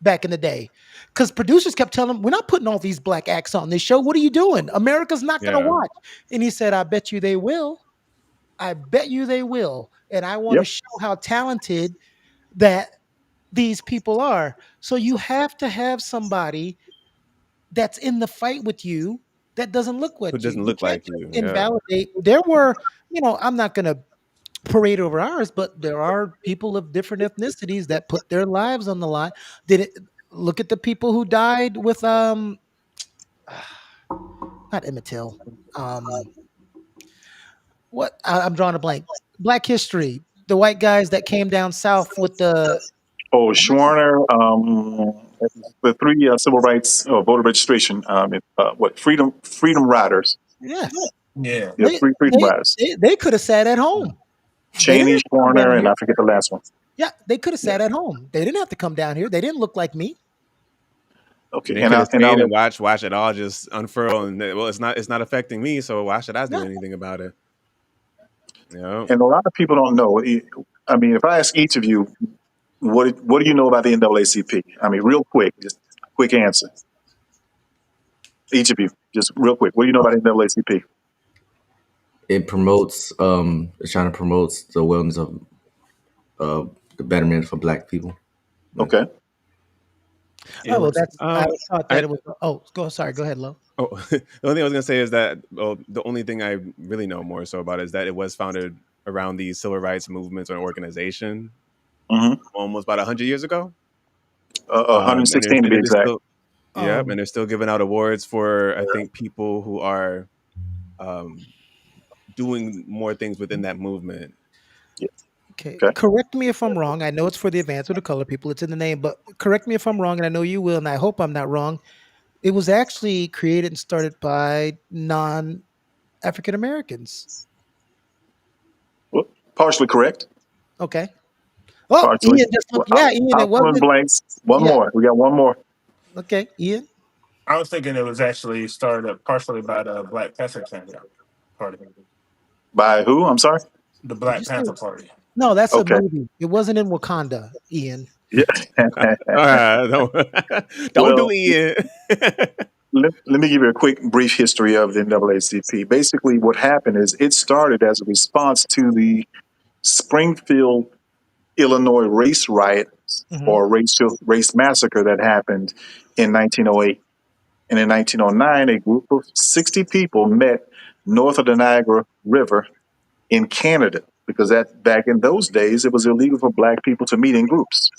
back in the day. Because producers kept telling him, we're not putting all these black acts on this show. What are you doing? America's not going to Yeah. watch. And he said, I bet you they will. I bet you they will. And I want to Yep. show how talented that these people are. So you have to have somebody that's in the fight with you that doesn't look Who like you. doesn't You look can't like just you? Yeah. invalidate. There were, I'm not going to parade over ours, but there are people of different ethnicities that put their lives on the line. Did it look at the people who died with not Emmett Till. Um I'm drawing a blank. Black history. The white guys that came down south with the Oh, Schwerner, the three civil rights voter registration, Freedom Riders, yeah. Yeah. yeah, They three Freedom Riders, they could have sat at home. They didn't Cheney, have to come Schwerner, down and here. I forget the last one. Yeah, they could have Yeah. sat at home. They didn't have to come down here. They didn't look like me. Okay, They and could I have and stayed I'll and watch it all just unfurl, and well, it's not affecting me, so why should I do Yeah. anything about it? You know, and a lot of people don't know. I mean, if I ask each of you, what do you know about the NAACP? I mean, real quick, just quick answer. Each of you, just real quick. What do you know about the NAACP? It promotes it's trying to promote the wellness of the betterment for black people. But Okay. it Oh well, was. I was taught that I it was. Oh, go. Sorry, go ahead, Lo. oh, the only thing I was gonna say is that the only thing I really know more so about is that it was founded around the civil rights movements or organization Mm-hmm. almost about 100 years ago. And 116 to be it is exact. still, yep, and Um. they're still giving out awards for I think people who are um, doing more things within that movement. Yeah. Okay. Okay. Correct me if I'm wrong. I know it's for the advance of the color people. It's in the name, but correct me if I'm wrong, and I know you will, and I hope I'm not wrong. It was actually created and started by non-African Americans. Well, partially correct. Okay. Oh, Partially. Ian just Well, looked. Yeah, Ian. I'll It fill in wasn't. blanks. One Yeah. more. We got one more. Okay, Ian. I was thinking it was actually started up partially by the Black Panther Party. By who? I'm sorry. The Did you Black say? Panther Party. No, that's a Okay. movie. It wasn't in Wakanda, Ian. Yeah. All right, don't do Well, it. let me give you a quick, brief history of the NAACP. Basically, what happened is it started as a response to the Springfield, Illinois race riot Hmm. or race massacre that happened in 1908. And in 1909, a group of 60 people met north of the Niagara River in Canada because that back in those days it was illegal for black people to meet in groups.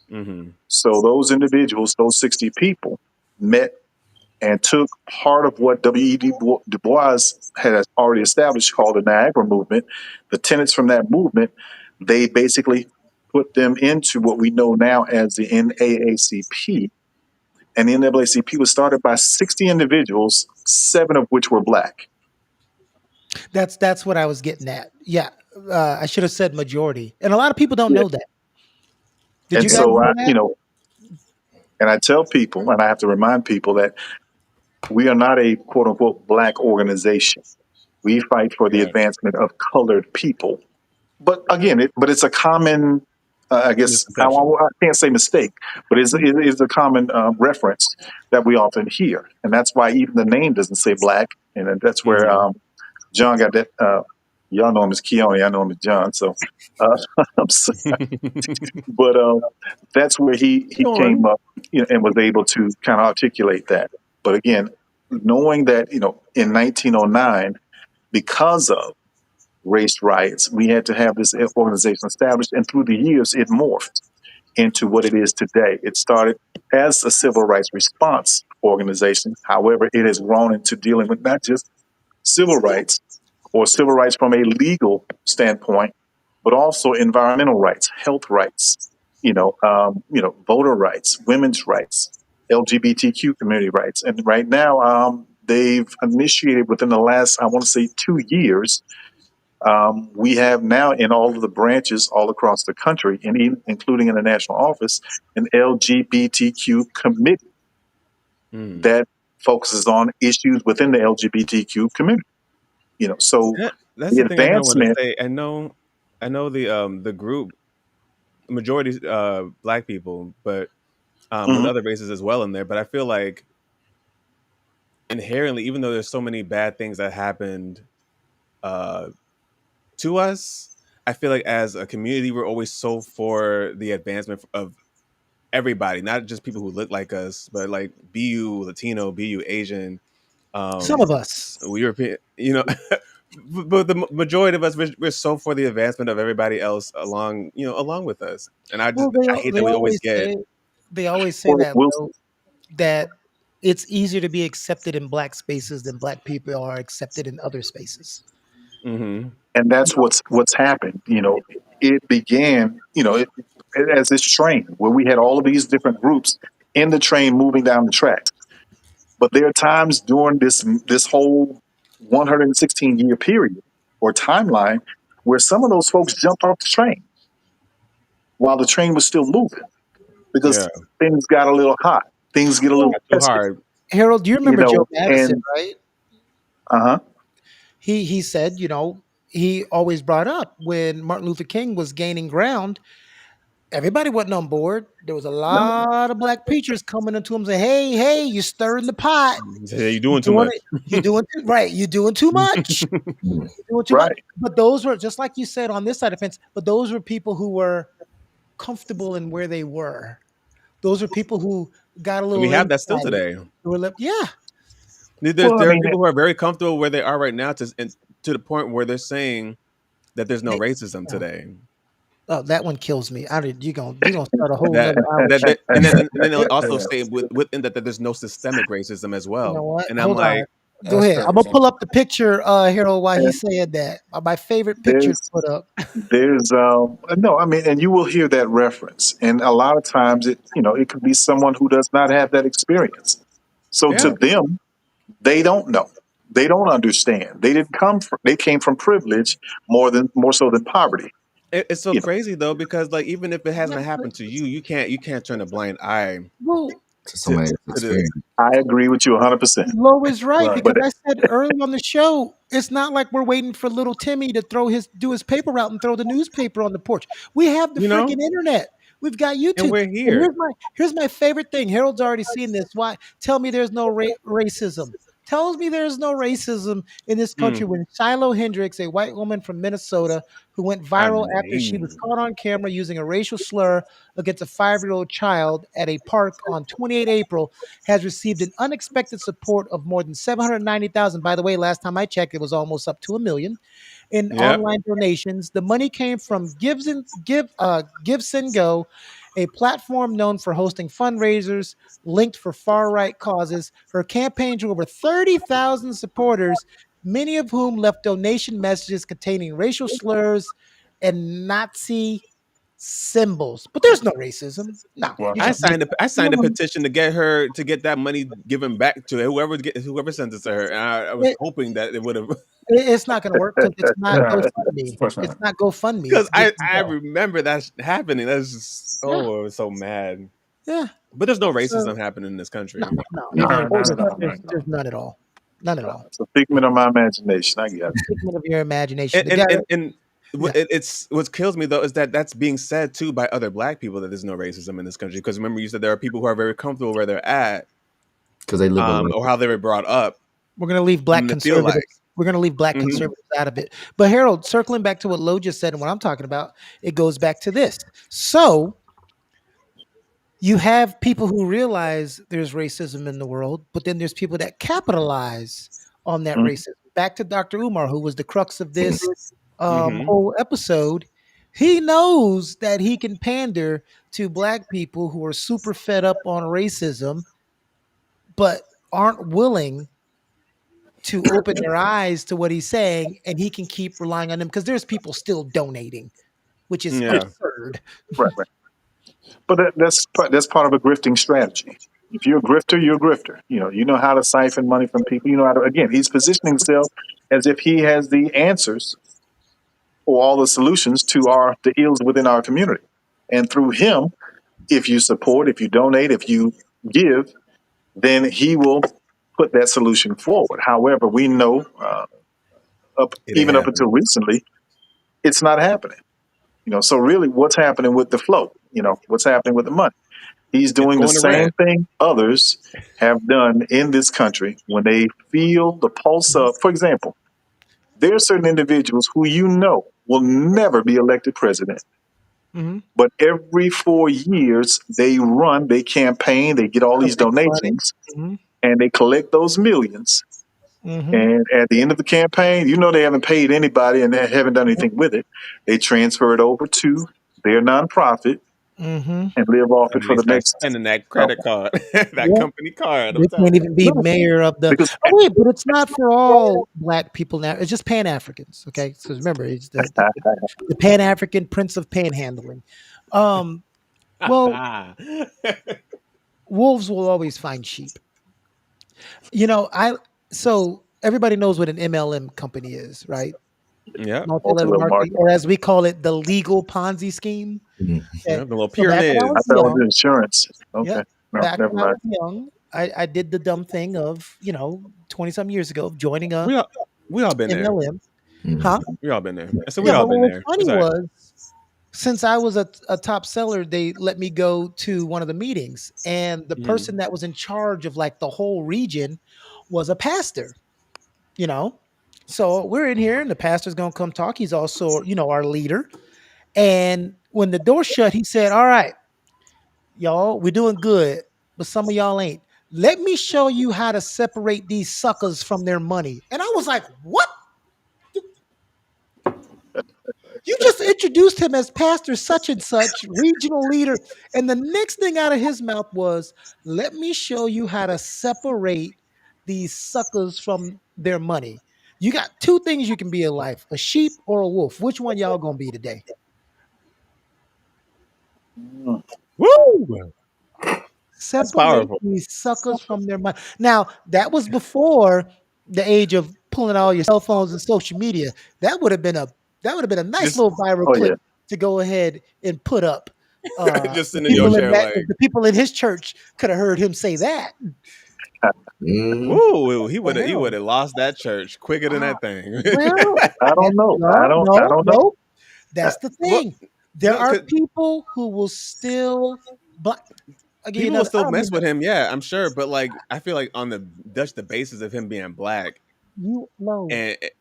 Hmm. So those individuals, those 60 people, met and took part of what W.E.B. Du Bois had already established called the Niagara Movement, the tenets from that movement, they basically put them into what we know now as the NAACP. And the NAACP was started by 60 individuals, seven of which were black. That's what I was getting at. Yeah, I should have said majority, and a lot of people don't Yeah. know that. Did And you guys so know that? and I tell people, and I have to remind people that we are not a quote unquote black organization. We fight for the Yeah, advancement of colored people. But again, it's a common, I guess, misconception. I can't say mistake, but it is a common reference that we often hear. And that's why even the name doesn't say black. And that's where Hmm. John got that. Y'all know him as Keone. I know him as John. So, uh, I'm sorry. But that's where he Go came on. up, and was able to kind of articulate that. But again, knowing that, in 1909, because of race riots, we had to have this organization established, and through the years, it morphed into what it is today. It started as a civil rights response organization. However, it has grown into dealing with not just civil rights or civil rights from a legal standpoint, but also environmental rights, health rights, voter rights, women's rights, LGBTQ community rights. And right now, they've initiated within the last, I want to say, 2 years. We have now in all of the branches all across the country, and even including in the national office, an LGBTQ committee Mm. that focuses on issues within the LGBTQ community. So That's the the thing I kind of want to advancement. say. I know the group majority black people, but with Mhm. other races as well in there. But I feel like inherently, even though there's so many bad things that happened uh, to us, I feel like as a community, we're always so for the advancement of everybody, not just people who look like us, but like be you Latino, be you Asian, Some of us. European, but the majority of us, we're so for the advancement of everybody else along with us. And Well, I hate that we always get, they always say Well, that we'll, though, that it's easier to be accepted in black spaces than black people are accepted in other spaces. mm-hmm, and You that's know, what's happened. It began, as this train where we had all of these different groups in the train moving down the tracks. But there are times during this whole 116-year period or timeline where some of those folks jumped off the train while the train was still moving because yeah, things got a little hot, things get a little not too testy, hard. Harold, do you remember Joe Madison, and right? uh huh, He said, he always brought up when Martin Luther King was gaining ground, everybody wasn't on board. There was a no, lot of black preachers coming into him saying, "Hey, hey, you're stirring the pot. You're You doing too doing much. it. You doing too right. You're doing too much. Mm. You're doing too much." right. But those were just like you said on this side of the fence. But those were people who were comfortable in where they were. Those were people who got a And we little have that still insight. today. Yeah. There's Well, I there are mean, people who are very comfortable where they are right now, to the point where they're saying that there's no They, racism oh, today. oh, that one kills me. I did. You gonna start a whole That nother hour that, show. that and then they'll Here- also say within that there's no systemic racism as You know well. what? And I'm Hold on. like, Go That's ahead. I'm gonna crazy. pull up the picture, Harold, while and he's saying that. My favorite picture to there's put up. there's no, I mean, and you will hear that reference, and a lot of times it could be someone who does not have that experience. So to yeah, them, they don't know. They don't understand. They came from privilege more so than poverty. it's so You know, crazy though because like even if it Yeah, hasn't but- happened to you, you can't turn a blind eye well, To to somebody's to the experience. I agree with you 100%. Low is right Right. because But I said early on the show, it's not like we're waiting for little Timmy to do his paper route and throw the newspaper on the porch. We have the you know, freaking internet. We've got and YouTube. we're And here. here's my favorite thing. Harold's already seen this. Why? Tell me there's no racism. Tells me there's no racism in this Hmm. country when Shiloh Hendricks, a white woman from Minnesota who went I viral after she was mean, caught on camera using a racial slur against a 5-year-old child at a park on 28 April, has received an unexpected support of more than 790,000. By the way, last time I checked, it was almost up to 1 million in yep, online donations. The money came from Gives and Go, a platform known for hosting fundraisers linked for far right causes. Her campaign drew over 30,000 supporters, many of whom left donation messages containing racial slurs and Nazi symbols. But there's no racism. No, you I Wow. can't make signed a that. I signed a petition to get that money given back to whoever sent it to her, and I was It, hoping that it would have. it's not going to work because it's not Right. Of GoFundMe. course It's not. not GoFundMe. Because It's Gives and I Go. remember that happening. That's just Yeah, I was so mad. yeah. But there's no So racism happening in this no, country. no, no, of No, course not there's, at not. all. Not at there's all. none at all. None at all. It's a figment of my imagination. I get it. Figment of your imagination. And The guy, yeah. it's what kills me though is that that's being said too by other black people that there's no racism in this country. Because remember, you said there are people who are very comfortable where they're at, Because they live a life. or how they were brought up, We're going to leave black to feel like. conservatives. We're going to leave black Mhm. conservatives out of it. But Harold, circling back to what Lo just said and what I'm talking about, it goes back to this. So you have people who realize there's racism in the world, but then there's people that capitalize on that Mhm. racism. Back to Dr. Umar, who was the crux of this Mhm. whole episode. He knows that he can pander to black people who are super fed up on racism, but aren't willing to open their eyes to what he's saying, and he can keep relying on them because there's people still donating, which is Yeah. absurd. Right, right. But that's part of a grifting strategy. If you're a grifter, you're a grifter. You know how to siphon money from people. You know how to. Again, he's positioning himself as if he has the answers or all the solutions to the ills within our community. And through him, if you support, if you donate, if you give, then he will put that solution forward. However, we know It ain't even up happening. until recently, it's not happening. So really, what's happening with the flow? What's happening with the money? He's It's doing the going to same rent. thing others have done in this country when they feel the pulse of, for example, there are certain individuals who will never be elected president. Mm-hmm. But every 4 years, they run, they campaign, they get all these Collect money. donations, Mm-hmm. and they collect those millions. Mm-hmm. And at the end of the campaign, they haven't paid anybody and they haven't done anything with it. They transfer it over to their nonprofit Mm-hmm. and live off it And for they the start next. spending that Oh, credit card, that Yeah. company card. I'm They can't telling you. even be no, mayor of the. because Oh wait, but it's not for all black people now. It's just Pan Africans. Okay, so remember, it's the Pan African Prince of Panhandling. Um, well, wolves will always find sheep. I so everybody knows what an MLM company is, right? Yep. Multi-level multi-level marketing, marketing. or as we call it, the legal Ponzi scheme. Mhm. Okay. Yep. The little So back when I I was pyramids. thought it was young, insurance. yeah, Okay, no, back never when I mind. was young, I did the dumb thing of 20 some years ago of joining a We all been there. MLM. Mhm. Huh? We all been there. I said we Yeah, all but been what was there. funny It's all right. was since I was a top seller, they let me go to one of the meetings, and the Mhm. person that was in charge of like the whole region was a pastor. You know, so we're in here, and the pastor's gonna come talk. He's also our leader. And when the door shut, he said, "All right, y'all, we're doing good, but some of y'all ain't. Let me show you how to separate these suckers from their money." And I was like, "What? You just introduced him as Pastor such and such, regional leader." And the next thing out of his mouth was, "Let me show you how to separate these suckers from their money. You got two things you can be in life, a sheep or a wolf. Which one y'all gonna be today? Mm. Woo! That's Separate powerful. these suckers from their money." Now, that was before the age of pulling out all your cell phones and social media. That would have been a nice Just little viral Oh clip yeah. to go ahead and put up. just The sitting in your people in chair that like, the people in his church could have heard him say that. Mhm. woo, he Well, would have he would Harold, have lost that church quicker than uh, that thing. well, I don't know. I no, don't. I no, don't know. no. Uh, That's the Well, thing. There no, are 'cause people who will still, but I'll give you people will another. I still don't mess mean with him, yeah, I'm sure. But like I feel like on the basis of him being black, you know. and It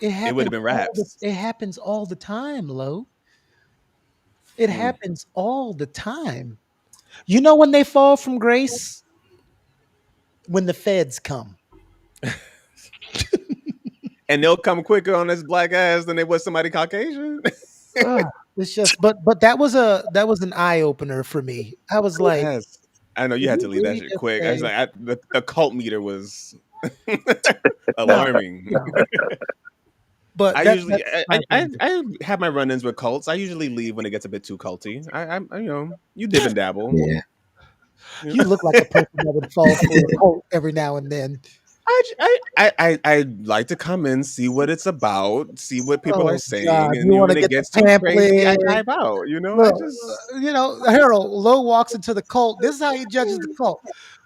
it would have happens been all the raps. it happens all the time, Lo. It Mm. happens all the time. You know when they fall from grace? When the feds come. And they'll come quicker on this black ass than they would somebody Caucasian. Ugh, it's just but that was an eye opener for me. I was like, Yes. I know you did had he to leave that really shit just quick. I was say like, the cult meter was no, alarming. no. But I that usually, that's my opinion. I have my run-ins with cults. I usually leave when it gets a bit too culty. You dib and dabble. Yeah. You You know? look like a person that would fall for a cult every now and then. I like to come in, see what it's about, see what people are Oh God, saying, and you want when to it get the gets too crazy, I pamphlet. dive out. I Look, just Harold Lowe walks into the cult. This is how he judges the cult.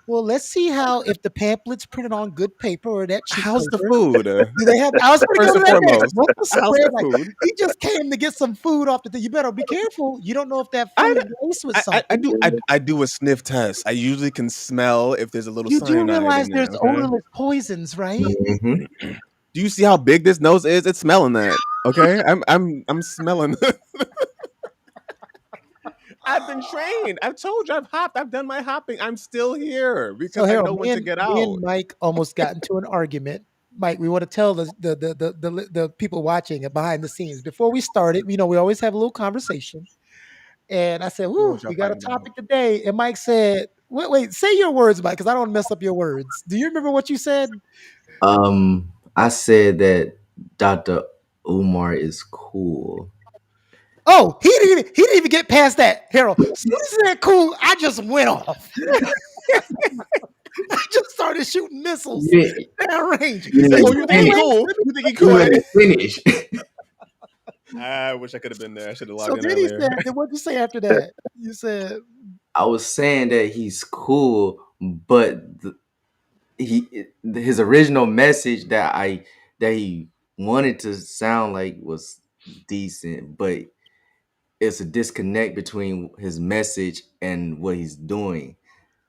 Well, let's see how if the pamphlet's printed on good paper or that cheap how's the paper. food? Do they have? I was going to go First to and that next. foremost, What's the how's spread the like? food? He just came to get some food off the thing. You better be careful. You don't know if that I food is laced with I something. do I do a sniff test. I usually can smell if there's a little You do cyanide realize in there. there's Okay. odorless poisons, right? Mhm. Do you see how big this nose is? It's smelling that. Okay, I'm smelling. I've been trained. I've told you I've hopped. I've done my hopping. I'm still here So because I Harold, know when to get me out. and Mike almost got into an argument. Mike, we want to tell the people watching and behind the scenes before we started. You know, we always have a little conversation, and I said, What "Whoo, was y'all we got a fighting about? topic today." And Mike said, "Wait, say your words, Mike, because I don't want to mess up your words. Do you remember what you said?" I said that Dr. Umar is cool. Oh, he didn't even get past that, Harold. As soon as that cool, I just went off. I just started shooting missiles You, down range. He you said, didn't "Oh, So you think he finish. anyway, cool? You think he You cool?" didn't finish. I wish I could have been there. I should have so logged in then he earlier. said, then what'd you say after that? You said, I was saying that he's cool, but his original message that he wanted to sound like was decent, but it's a disconnect between his message and what he's doing.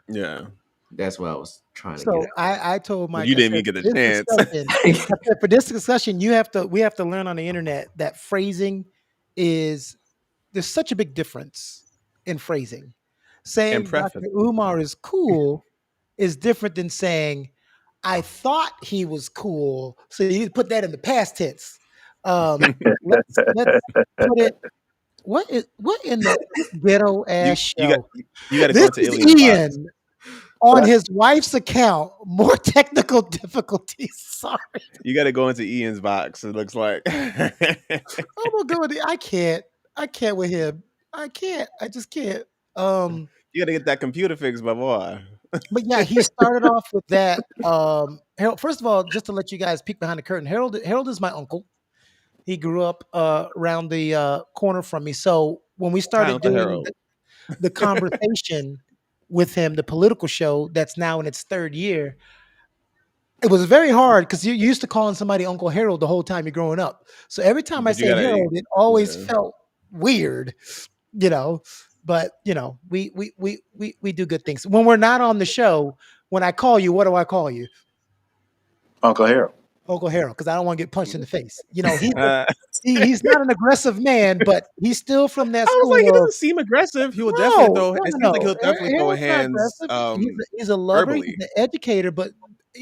Yeah, That's what I was trying to get so I told but Mike, you I didn't said, even get for a this chance. discussion, at. I said, for this discussion, we have to learn on the internet that phrasing is there's such a big difference in phrasing. And Saying preface. Dr. Umar is cool is different than saying I thought he was cool. So you need to put that in the past tense. Let's put it. What in the this ghetto you ass you got show? you got to go This into is Alien's box. Ian on his wife's account. More technical difficulties. Sorry, You got to go into Ian's box. It looks like. I'm gonna go with it. I can't. I can't with him. I can't. I just can't. Um, You got to get that computer fixed, my boy. but yeah, he started off with that. Harold, first of all, just to let you guys peek behind the curtain, Harold is my uncle. He grew up around the corner from me. So when we Hi, started Uncle doing Harold. the conversation with him, the political show that's now in its third year, it was very hard because you used to calling somebody Uncle Harold the whole time you're growing up. So every time I But you say got to, Harold, it always yeah. felt weird, you know. But you know, we do good things. When we're not on the show, when I call you, what do I call you? Uncle Harold. Uncle Harold, because I don't want to get punched in the face. You know, I he's not an aggressive man, but he's still from that was like, he school of doesn't seem aggressive. He will definitely no, throw. no, It no, seems like no. he'll definitely throw Harold's not hands, aggressive. He's a lover. He's verbally. an educator, but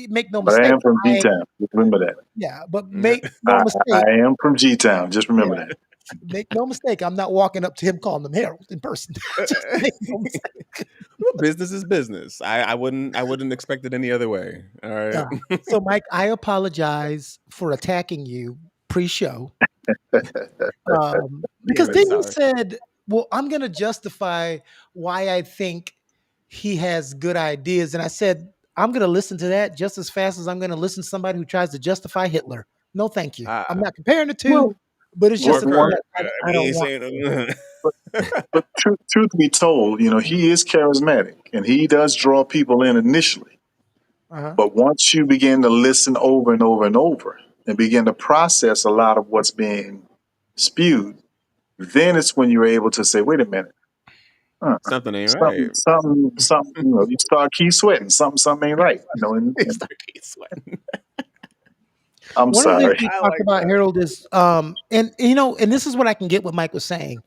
make no But I mistake. am from G I Town. Just remember that. yeah, but Yeah. make I, no I mistake. am from G Town. Just Yeah, remember that. make no mistake. I'm not walking up to him calling him Harold in person. Just make no mistake. Well, business is business. I wouldn't expect it any other way. All right. Yeah. So, Mike, I apologize for attacking you pre-show. He Because already then he sorry. said, "Well, I'm going to justify why I think he has good ideas," and I said, "I'm going to listen to that just as fast as I'm going to listen to somebody who tries to justify Hitler. No, thank you. I'm Ah, not comparing the two, Well, but it's just or a thing one, Kirk. that I We don't ain't want saying to." nothing. but, but truth be told, he is charismatic and he does draw people in initially. Uh-huh. But once you begin to listen over and over and over and begin to process a lot of what's being spewed, then it's when you're able to say, wait a minute, Something ain't something, right. something, you start keep sweating, something ain't right, and Start sweating. I'm One of the things sorry. we I talked like about, that. Harold, is and and this is what I can get what Mike was saying.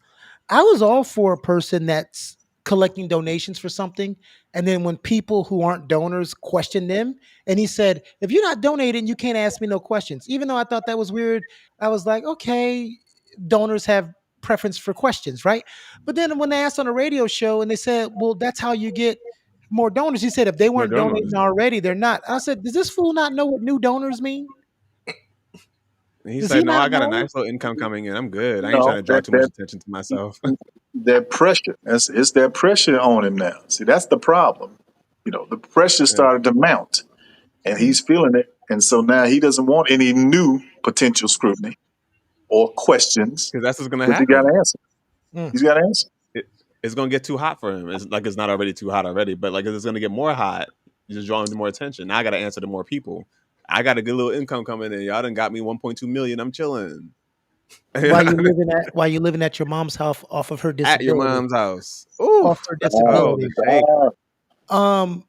I was all for a person that's collecting donations for something, and then when people who aren't donors question them, and he said, "If you're not donating, you can't ask me no questions." Even though I thought that was weird, I was like, "Okay, donors have preference for questions, right?" But then when they asked on a radio show, and they said, "Well, that's how you get." More donors. He said if they More weren't donuts. donating already, they're not. I said, does this fool not know what new donors mean? And he Does he said, "No, not I got a know? nice little income coming in. I'm good. I ain't trying No, to draw too much attention to myself." that pressure. It's that pressure on him now. See, that's the problem. The pressure Yeah, started to mount, and he's feeling it, and so now he doesn't want any new potential scrutiny or questions because that's what's gonna because he got happen. to answer. Mm. He's got to answer. It, it's gonna get too hot for him. It's like it's not already too hot already, but like it's gonna get more hot. You're just drawing more attention. Now I got to answer to more people. I got a good little income coming in. Y'all done got me 1.2 million. I'm chilling While you living at your mom's house off of her at your disability, mom's house. Ooh, off her oh disability. the shake. Ah, Um,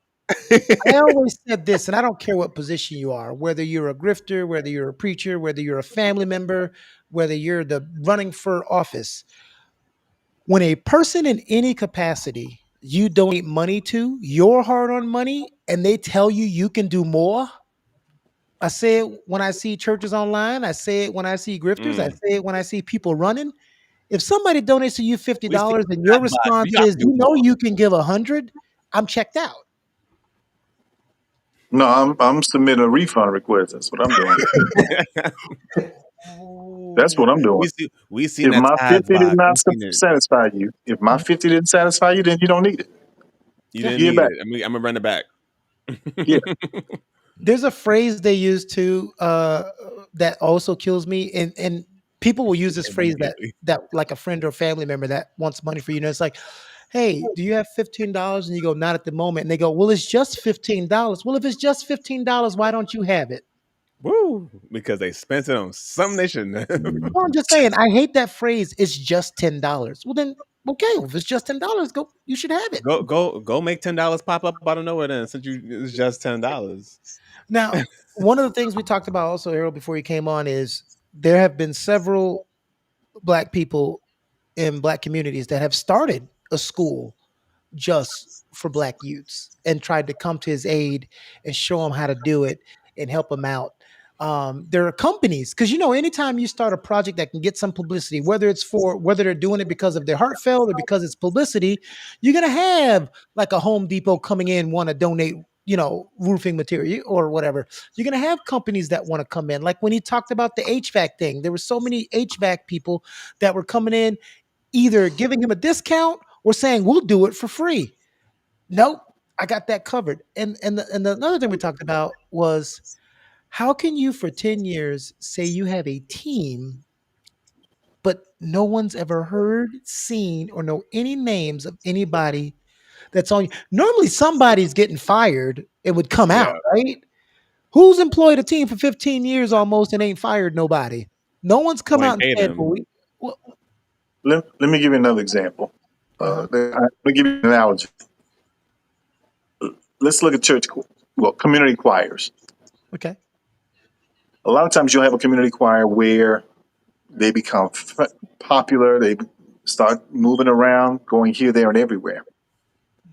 I always said this, and I don't care what position you are, whether you're a grifter, whether you're a preacher, whether you're a family member, whether you're the running for office. When a person in any capacity you donate money to, your hard-earned money, and they tell you you can do more, I say it when I see churches online. I say it when I see grifters. I Mm. say it when I see people running. If somebody donates to you fifty We see dollars and your that, but we response got is, to do "You know, more. you can give 100," I'm checked out. No, I'm submitting a refund request. That's what I'm doing. That's what I'm doing. we seen If that my tithe 50 did box. not We seen it. satisfy you, if my Mhm. 50 didn't satisfy you, then you don't need it. You Yeah. didn't Give it need back. it. I'm gonna run it back. Yeah. There's a phrase they use too that also kills me, and people will use this phrase Immediately. that like a friend or family member that wants money for you. And it's like, "Hey, do you have $15?" And you go, "Not at the moment." And they go, "Well, it's just $15." Well, if it's just $15, why don't you have it? Woo! Because they spent it on something they shouldn't have. Well, I'm just saying, I hate that phrase. It's just $10. Well, then, okay, well, if it's just $10, go. You should have it. Go make $10 pop up out of nowhere then since you it's just $10. Now, one of the things we talked about also, Harold, before you came on, is there have been several black people in black communities that have started a school just for black youths and tried to come to his aid and show him how to do it and help him out. There are companies because anytime you start a project that can get some publicity, whether they're doing it because of their heartfelt or because it's publicity, you're gonna have like a Home Depot coming in want to donate. Roofing material or whatever. You're gonna have companies that want to come in. Like when he talked about the HVAC thing, there were so many HVAC people that were coming in, either giving him a discount or saying we'll do it for free. Nope, I got that covered. And the another thing we talked about was how can you for 10 years say you have a team, but no one's ever heard, seen, or know any names of anybody that's on you? Normally somebody's getting fired, it would come Yeah. out, right? Who's employed a team for 15 years almost and ain't fired nobody? No one's come Who out ain't and paid said, well, them. well, Let me give you another example. uh-huh. Let me give you an analogy. Let's look at community choirs. Okay. A lot of times you'll have a community choir where they become popular. They start moving around, going here, there, and everywhere.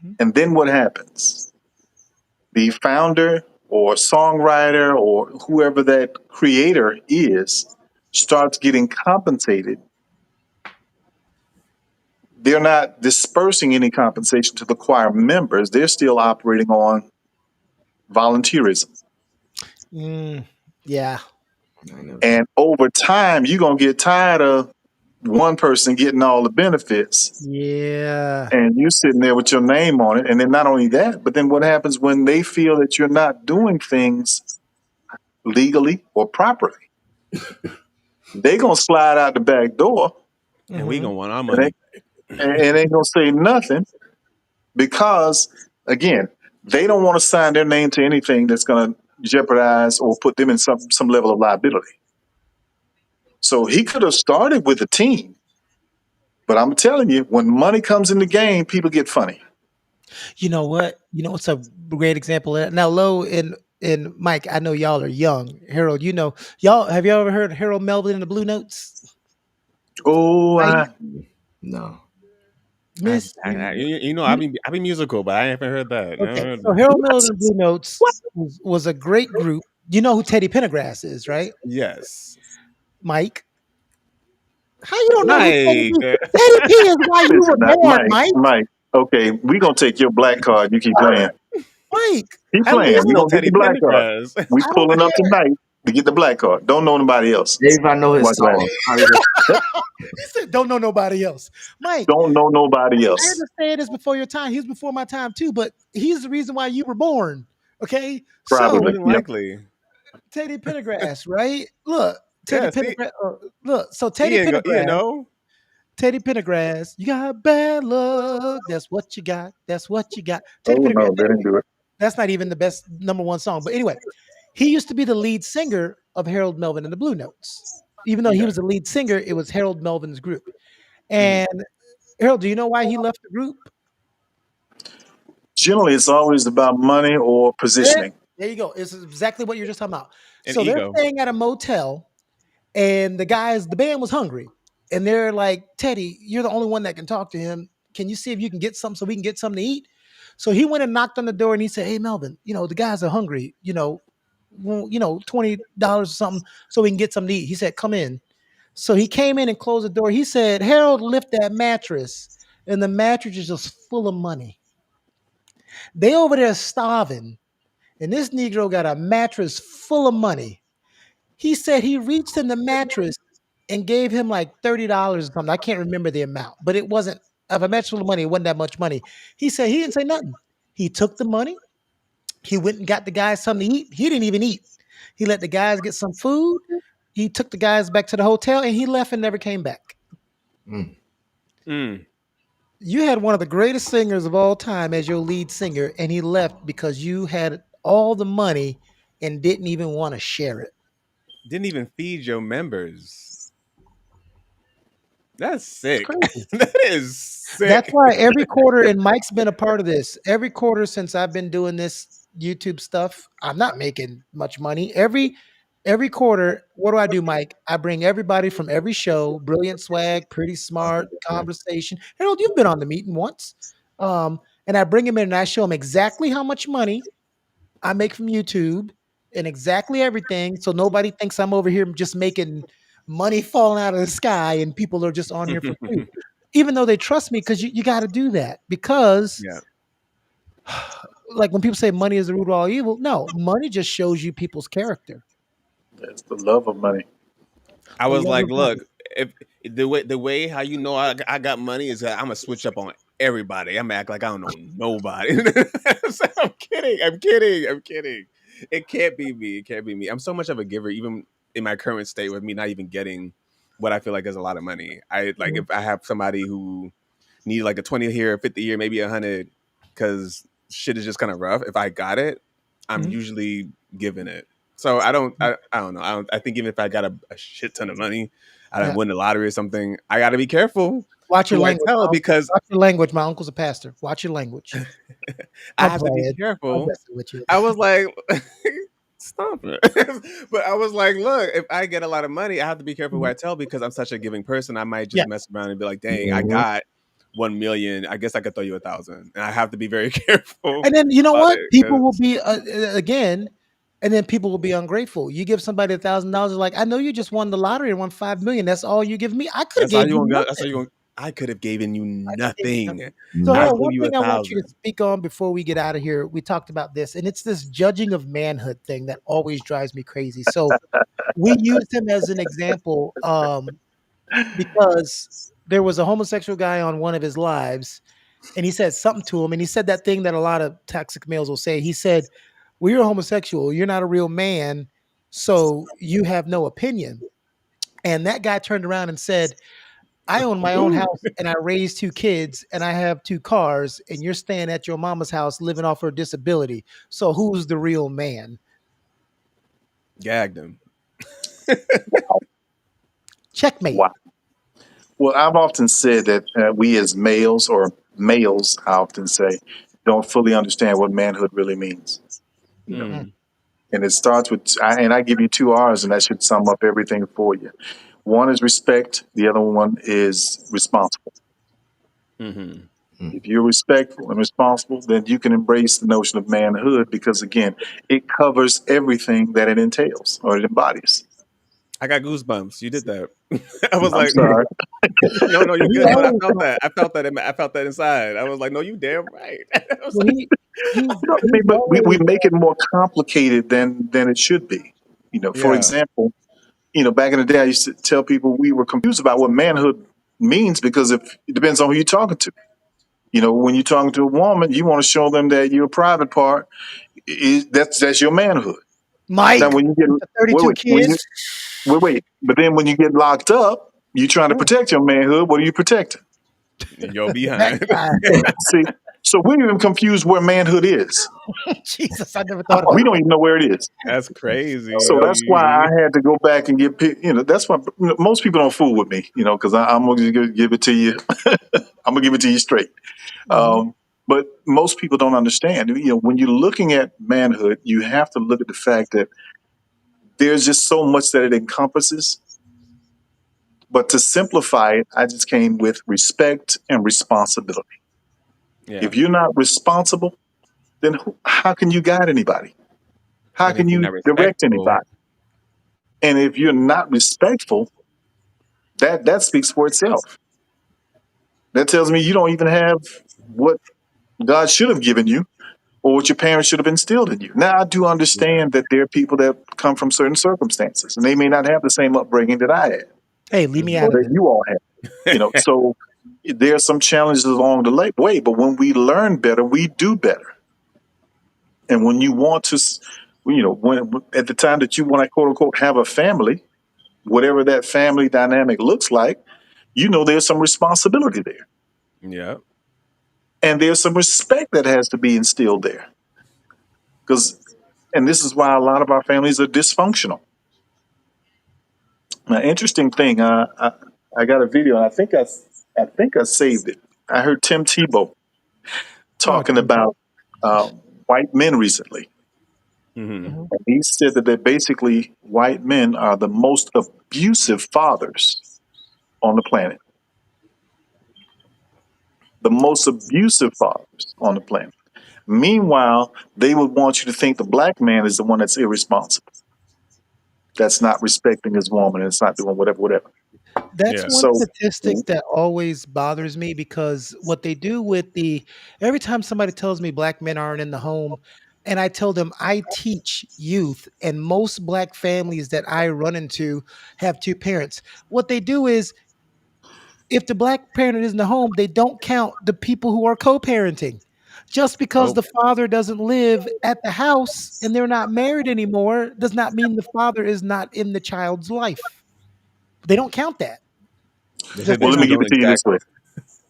Mhm. And then what happens? The founder or songwriter or whoever that creator is starts getting compensated. They're not dispersing any compensation to the choir members. They're still operating on volunteerism. Mm, yeah. I know. And over time, you're going to get tired of one person getting all the benefits Yeah. and you sitting there with your name on it. And then not only that, but then what happens when they feel that you're not doing things legally or properly? They going to slide out the back door And we Mhm. gonna want our and money. and ain't going to say nothing because, again, they don't want to sign their name to anything that's going to jeopardize or put them in some level of liability. So he could have started with a team, but I'm telling you, when money comes in the game, people get funny. You know what? You know what's a great example of that? Now, Lo and Mike, I know y'all are young. Harold, y'all have y'all ever heard Harold Melvin and the Blue Notes? Oh, Right? No. Miss You know, you I be musical, but I haven't heard that. Never okay. heard So that. Harold what? Melvin and the Blue Notes What? was a great group. You know who Teddy Pendergrass is, right? Yes, Mike. How you don't know who Teddy Mike. P? Teddy P is why you Listen, were born, Mike. Mike. Okay, we gonna take your black card. You keep playing. Mike. Keep At playing. least We know gonna get Teddy the black card. Pendergrass. We I don't pulling up care. tonight to get the black card. Don't know nobody else. If I know his Watch that. song, how does that? He said, don't know nobody else. Mike, Don't know nobody I else. understand this before your time. He was before my time too, but he's the reason why you were born. Okay. Probably. So More than Yep. likely. Teddy Pendergrass, right? Look, Teddy Yeah. See, Pendergrass. Look, so he ain't go. You know. Teddy Pendergrass, you got bad luck. That's what you got. That's what you got. Teddy Oh Pendergrass. no, they didn't do it. That's not even the best number one song. But anyway, he used to be the lead singer of Harold Melvin and the Blue Notes. Even though he Okay. was the lead singer, it was Harold Melvin's group. Mhm. And Harold, do you know why he left the group? generally it's always about money or There, positioning. there you go. It's exactly what you're just talking about. And So they're ego. staying at a motel, and the band was hungry, and they're like, Teddy, you're the only one that can talk to him. Can you see if you can get something so we can get something to eat? So he went and knocked on the door, and he said, "Hey, Melvin, the guys are hungry. $20 or something so we can get something to eat." He said, "Come in." So he came in and closed the door. He said, "Harold, lift that mattress," and the mattress is just full of money. They over there starving, and this Negro got a mattress full of money. He said he reached in the mattress and gave him like $30 or something. I can't remember the amount, but it wasn't of a mattress full of money. It wasn't that much money. He said he didn't say nothing. He took the money. He went and got the guys something to eat. He didn't even eat. He let the guys get some food. He took the guys back to the hotel and he left and never came back. Mm. Mm. You had one of the greatest singers of all time as your lead singer, and he left because you had all the money and didn't even want to share it. Didn't even feed your members. That's It's sick. crazy. That is That's sick. why every quarter, and Mike's been a part of this, every quarter since I've been doing this YouTube stuff, I'm not making much money. Every quarter, what do, Mike? I bring everybody from every show, Brilliant Swag, Pretty Smart, Conversation. Harold, you've been on the meeting once. And I bring them in and I show them exactly how much money I make from YouTube and exactly everything. So nobody thinks I'm over here just making money falling out of the sky and people are just on here for free. Even though they trust me, because you got to do that. Because, Yeah. like when people say money is the root of all evil, no, money just shows you people's character. That's the love of money. I The was love like, of money. look, if the way how you know I got money is that I'm gonna switch up on everybody. I'm gonna act like I don't know nobody. So I'm kidding. I'm kidding. I'm kidding. It can't be me. It can't be me. I'm so much of a giver, even in my current state, with me not even getting what I feel like is a lot of money. I like Mhm. if I have somebody who need like a 20 here, 50 here, maybe 100, because shit is just kind of rough. If I got it, I'm Mhm. usually giving it. So I don't know. I think even if I got a shit ton of money, I don't Yeah. win the lottery or something, I got to be careful Watch your who I language, tell my uncle. because Watch your language. My uncle's a pastor. Watch your language. I I'm have to be playing. I'm careful. messing with you. I was like, stop it. But I was like, look, if I get a lot of money, I have to be careful who Mhm. I tell because I'm such a giving person. I might Yeah. just mess around and be like, dang, I Mhm. got 1 million. I guess I could throw you 1,000, and I have to be very careful And then you know about what? it People will because be again, and then people will be ungrateful. You give somebody $1,000, like I know you just won the lottery and won 5 million. That's all you give me. I could have that's all gave you you gonna. That's all you nothing. gonna. I could have given you I could have gave you nothing. nothing. So I Harold, gave one you a thing I want you to thousand. speak on before we get out of here, we talked about this, and it's this judging of manhood thing that always drives me crazy. So we used him as an example because there was a homosexual guy on one of his lives and he said something to him, and he said that thing that a lot of toxic males will say. He said, "Well, you're a homosexual. You're not a real man, so you have no opinion." And that guy turned around and said, "I own my own Ooh, house, and I raised two kids, and I have two cars, and you're staying at your mama's house living off her disability. So who's the real man?" gagged him. Checkmate. Wow. Well, I've often said that we as males, or males, I often say, don't fully understand what manhood really means. You know, Mm, Mm, and it starts with, and I give you two R's, and that should sum up everything for you. One is respect. The other one is responsible. hmm If you're respectful and responsible, then you can embrace the notion of manhood because, again, it covers everything that it entails or it embodies. I got goosebumps. You did that. I was I'm like, sorry. no, no, you're he good. But I always felt that. I felt that. I felt that inside. I was like, no, you damn right. I was well, like, No, I he's mean, but we always make it more complicated than it should be. For yeah. example, back in the day, I used to tell people we were confused about what manhood means because if it depends on who you're talking to. When you're talking to a woman, you want to show them that your private part that's your manhood. Now, Mike when you get with the wait, 32 wait, kids. but then when you get locked up, you're trying to Yeah, protect your manhood. What are you protecting? Yo that behind. guy. See, so we're even confused where manhood is. Jesus, I never thought We about don't that. even know where it is. That's crazy, So yo. that's why I had to go back and get. That's why most people don't fool with me. Because I'm gonna give it to you. I'm gonna give it to you straight. Mhm. Um, But most people don't understand. When you're looking at manhood, you have to look at the fact that there's just so much that it encompasses. But to simplify it, I just came with respect and responsibility. Yeah. If you're not responsible, then how can you guide anybody? How And if can you're you not direct respectful, anybody? And if you're not respectful, that speaks for itself. That tells me you don't even have what God should have given you or what your parents should have instilled in you. Now, I do yeah. understand that there are people that come from certain circumstances and they may not have the same upbringing that I had Hey, leave me or out Hmm. of that it. you all had. So there are some challenges along the way, but when we learn better, we do better. And when you want to, when at the time that you want to quote unquote have a family, whatever that family dynamic looks like, there's some responsibility there. Yeah. And there's some respect that has to be instilled there. Because, and this is why a lot of our families are dysfunctional. Now, interesting thing, I got a video, and I think I saved it. I heard Tim Tebow Oh, talking geez. about white men recently. Hmm. Mhm. And he said that basically white men are the most abusive fathers on the planet, the most abusive fathers on the planet. Meanwhile, they would want you to think the black man is the one that's irresponsible, that's not respecting his woman, and it's not doing whatever, whatever. That's Yeah. one So, statistic that always bothers me because what they do with every time somebody tells me black men aren't in the home, and I tell them I teach youth, and most black families that I run into have two parents. What they do is if the black parent is in the home, they don't count the people who are co-parenting. Just because Oh, the father doesn't live at the house and they're not married anymore does not mean the father is not in the child's life. They don't count that. they said Just they well, let as me just give don't it to you this exact way.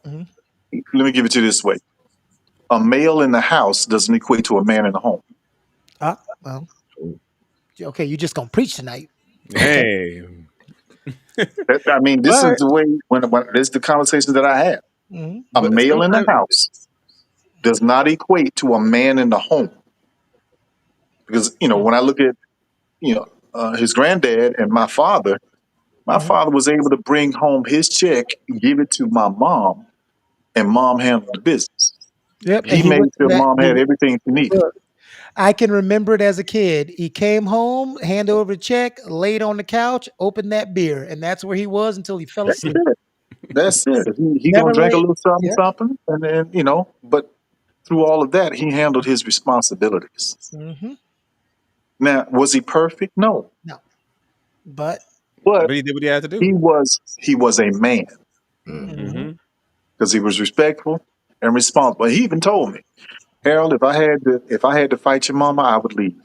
it. Mhm. Let me give it to you this way. A male in the house doesn't equate to a man in the home. Well, okay, you just gonna preach tonight. Okay. Hey. I mean, All this is right. the way when this is the conversation that I have. Mhm. A But male in the sometimes, house does not equate to a man in the home because Mhm. when I look at you know his granddad and my Mhm. father was able to bring home his check, give it to my mom, and mom handled the business. Yep, and He he made went to sure that mom had everything she needed. look, I can remember it as a kid. He came home, hand over the check, laid on the couch, opened that beer, and that's where he was until he fell That's asleep. it. That's it. He gonna Never drink a late. little something, Yep. something, and then But through all of that, he handled his responsibilities. Mhm. Now, was he perfect? No, No. But but but he did what he had to he do. was he was a man Mm. mhm. Hmm. because he was respectful and responsible. He even told me, Harold, if I had to fight your mama, I would leave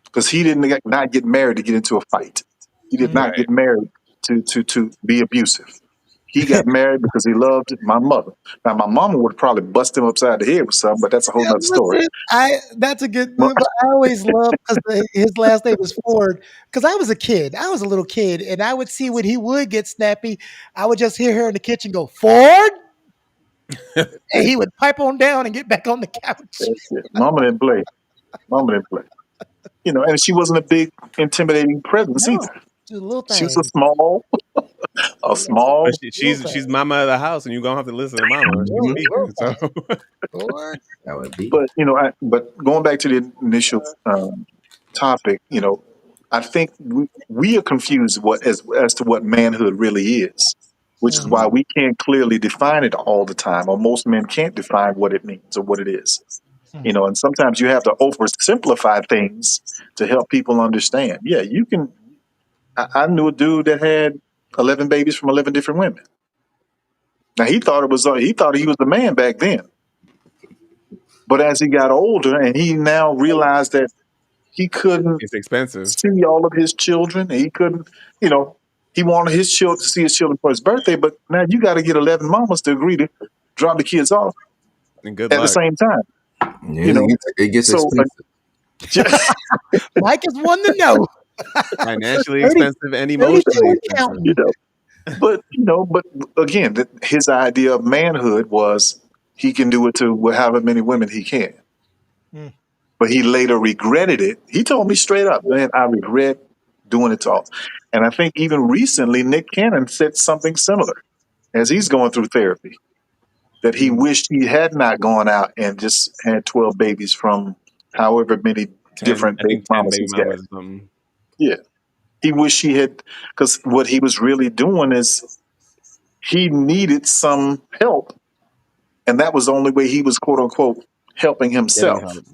because he didn't not get married to get into a fight. He did Mhm. not Right. get married to be abusive. He got married because he loved my mother. Now, my mama would probably bust him upside the head with something, but that's a whole Yeah, nother story. listen, I that's a good But but I always loved because his last name was Ford. Because I was a kid, I was a little kid, and I would see when he would get snappy, I would just hear her in the kitchen go, "Ford," and he would pipe on down and get back on the couch. that's it. Mama didn't play. Mama didn't play. And she wasn't a big, intimidating presence No, either. just a little She was a thing, small, a But small. little she's thing, mama of the house, and you're gonna have to listen to mama. She Mhm. speak. little So thing. Ford. That would be. But going back to the initial topic, I think we are confused as to what manhood really is, which is Mhm, why we can't clearly define it all the time, or most men can't define what it means or what it is. mhm. And sometimes you have to oversimplify things to help people understand. Yeah, you can. I knew a dude that had 11 babies from 11 different women. Now he thought he was the man back then, but as he got older and he now realized that he couldn't it's expensive. see all of his children. And he couldn't, you know, he wanted his children to see his children for his birthday, but now you got to get 11 mamas to agree to drop the kids off And good at the luck. same time, Yeah, you know. it gets So, expensive. Mike is one to know. Financially 30, expensive and 32 emotionally and expensive. you counting. know, but again, his idea of manhood was he can do it to however many women he can. Mm. But he later regretted it. He told me straight up, man, I regret doing it to all. And I think even recently, Nick Cannon said something similar as he's going through therapy, that he wished he had not gone out and just had 12 babies from however many 10, different I baby think 10 mamas baby he's got. mamas or something. Yeah. He wished he had, because what he was really doing is he needed some help. And that was the only way he was, quote unquote, helping Getting himself. help.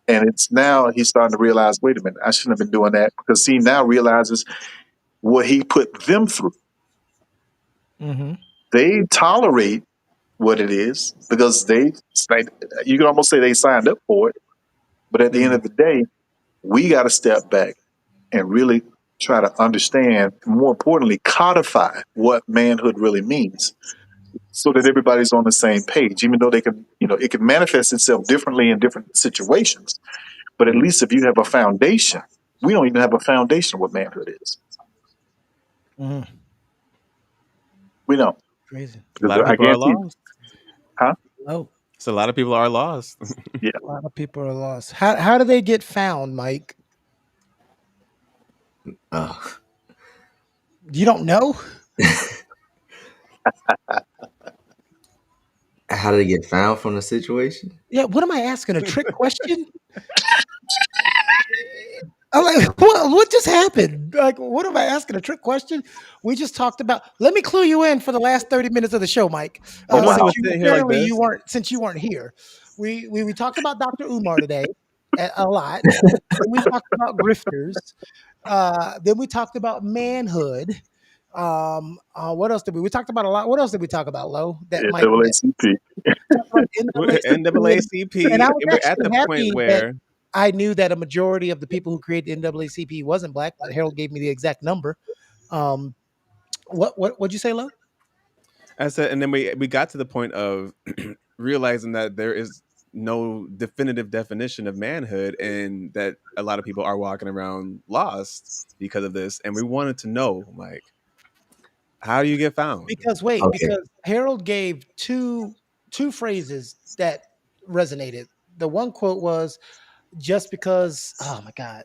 And it's now he's starting to realize, wait a minute, I shouldn't have been doing that, because he now realizes what he put them through. Mm-hmm. They tolerate what it is because you can almost say they signed up for it. But at the end of the day, we got to step back and really try to understand, more importantly, codify what manhood really means, so that everybody's on the same page. Even though they can, it can manifest itself differently in different situations. But at least if you have a foundation, we don't even have a foundation of what manhood is. Mm-hmm. We don't. Crazy. A Because lot of I people are guarantee, lost. huh? Oh, So a lot of people are lost. Yeah. a lot of people are lost. How do they get found, Mike? Oh. You don't know? How did it get found from the situation? Yeah. What am I asking? A trick question? I'm like, what just happened? Like, what am I asking? A trick question? We just talked about. Let me clue you in for the last 30 minutes of the show, Mike. Oh, You know, he wow. was sitting here like this. Since you weren't here. We talked about Dr. Umar today a lot. Then we talked about grifters. Then we talked about manhood. What else did we talked about a lot? What else did we talk about, Lo? That Yeah, Mike NAACP. talked about We're NAACP. And NAACP, I was and we're at actually the point happy that where I knew that a majority of the people who created the NAACP wasn't black, but Harold gave me the exact number. Um, what'd you say, Lo? I said, and then we got to the point of realizing that there is no definitive definition of manhood, and that a lot of people are walking around lost because of this. And we wanted to know, like, how do you get found? Okay. Because Harold gave two phrases that resonated. The one quote was just because, oh my God,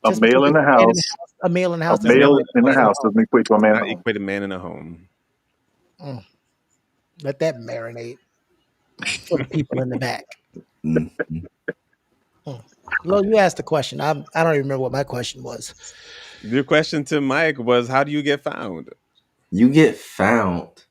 A just because male in you're the house, a male in the a house doesn't male equate Male to in a the man in house the doesn't equate to a does man at not home. equate a man in a home. home. Let that marinate for the people in the back. Mm. Lo, you asked the question. I don't even remember what my question was. Your question to Mike was, how do you get found? You get found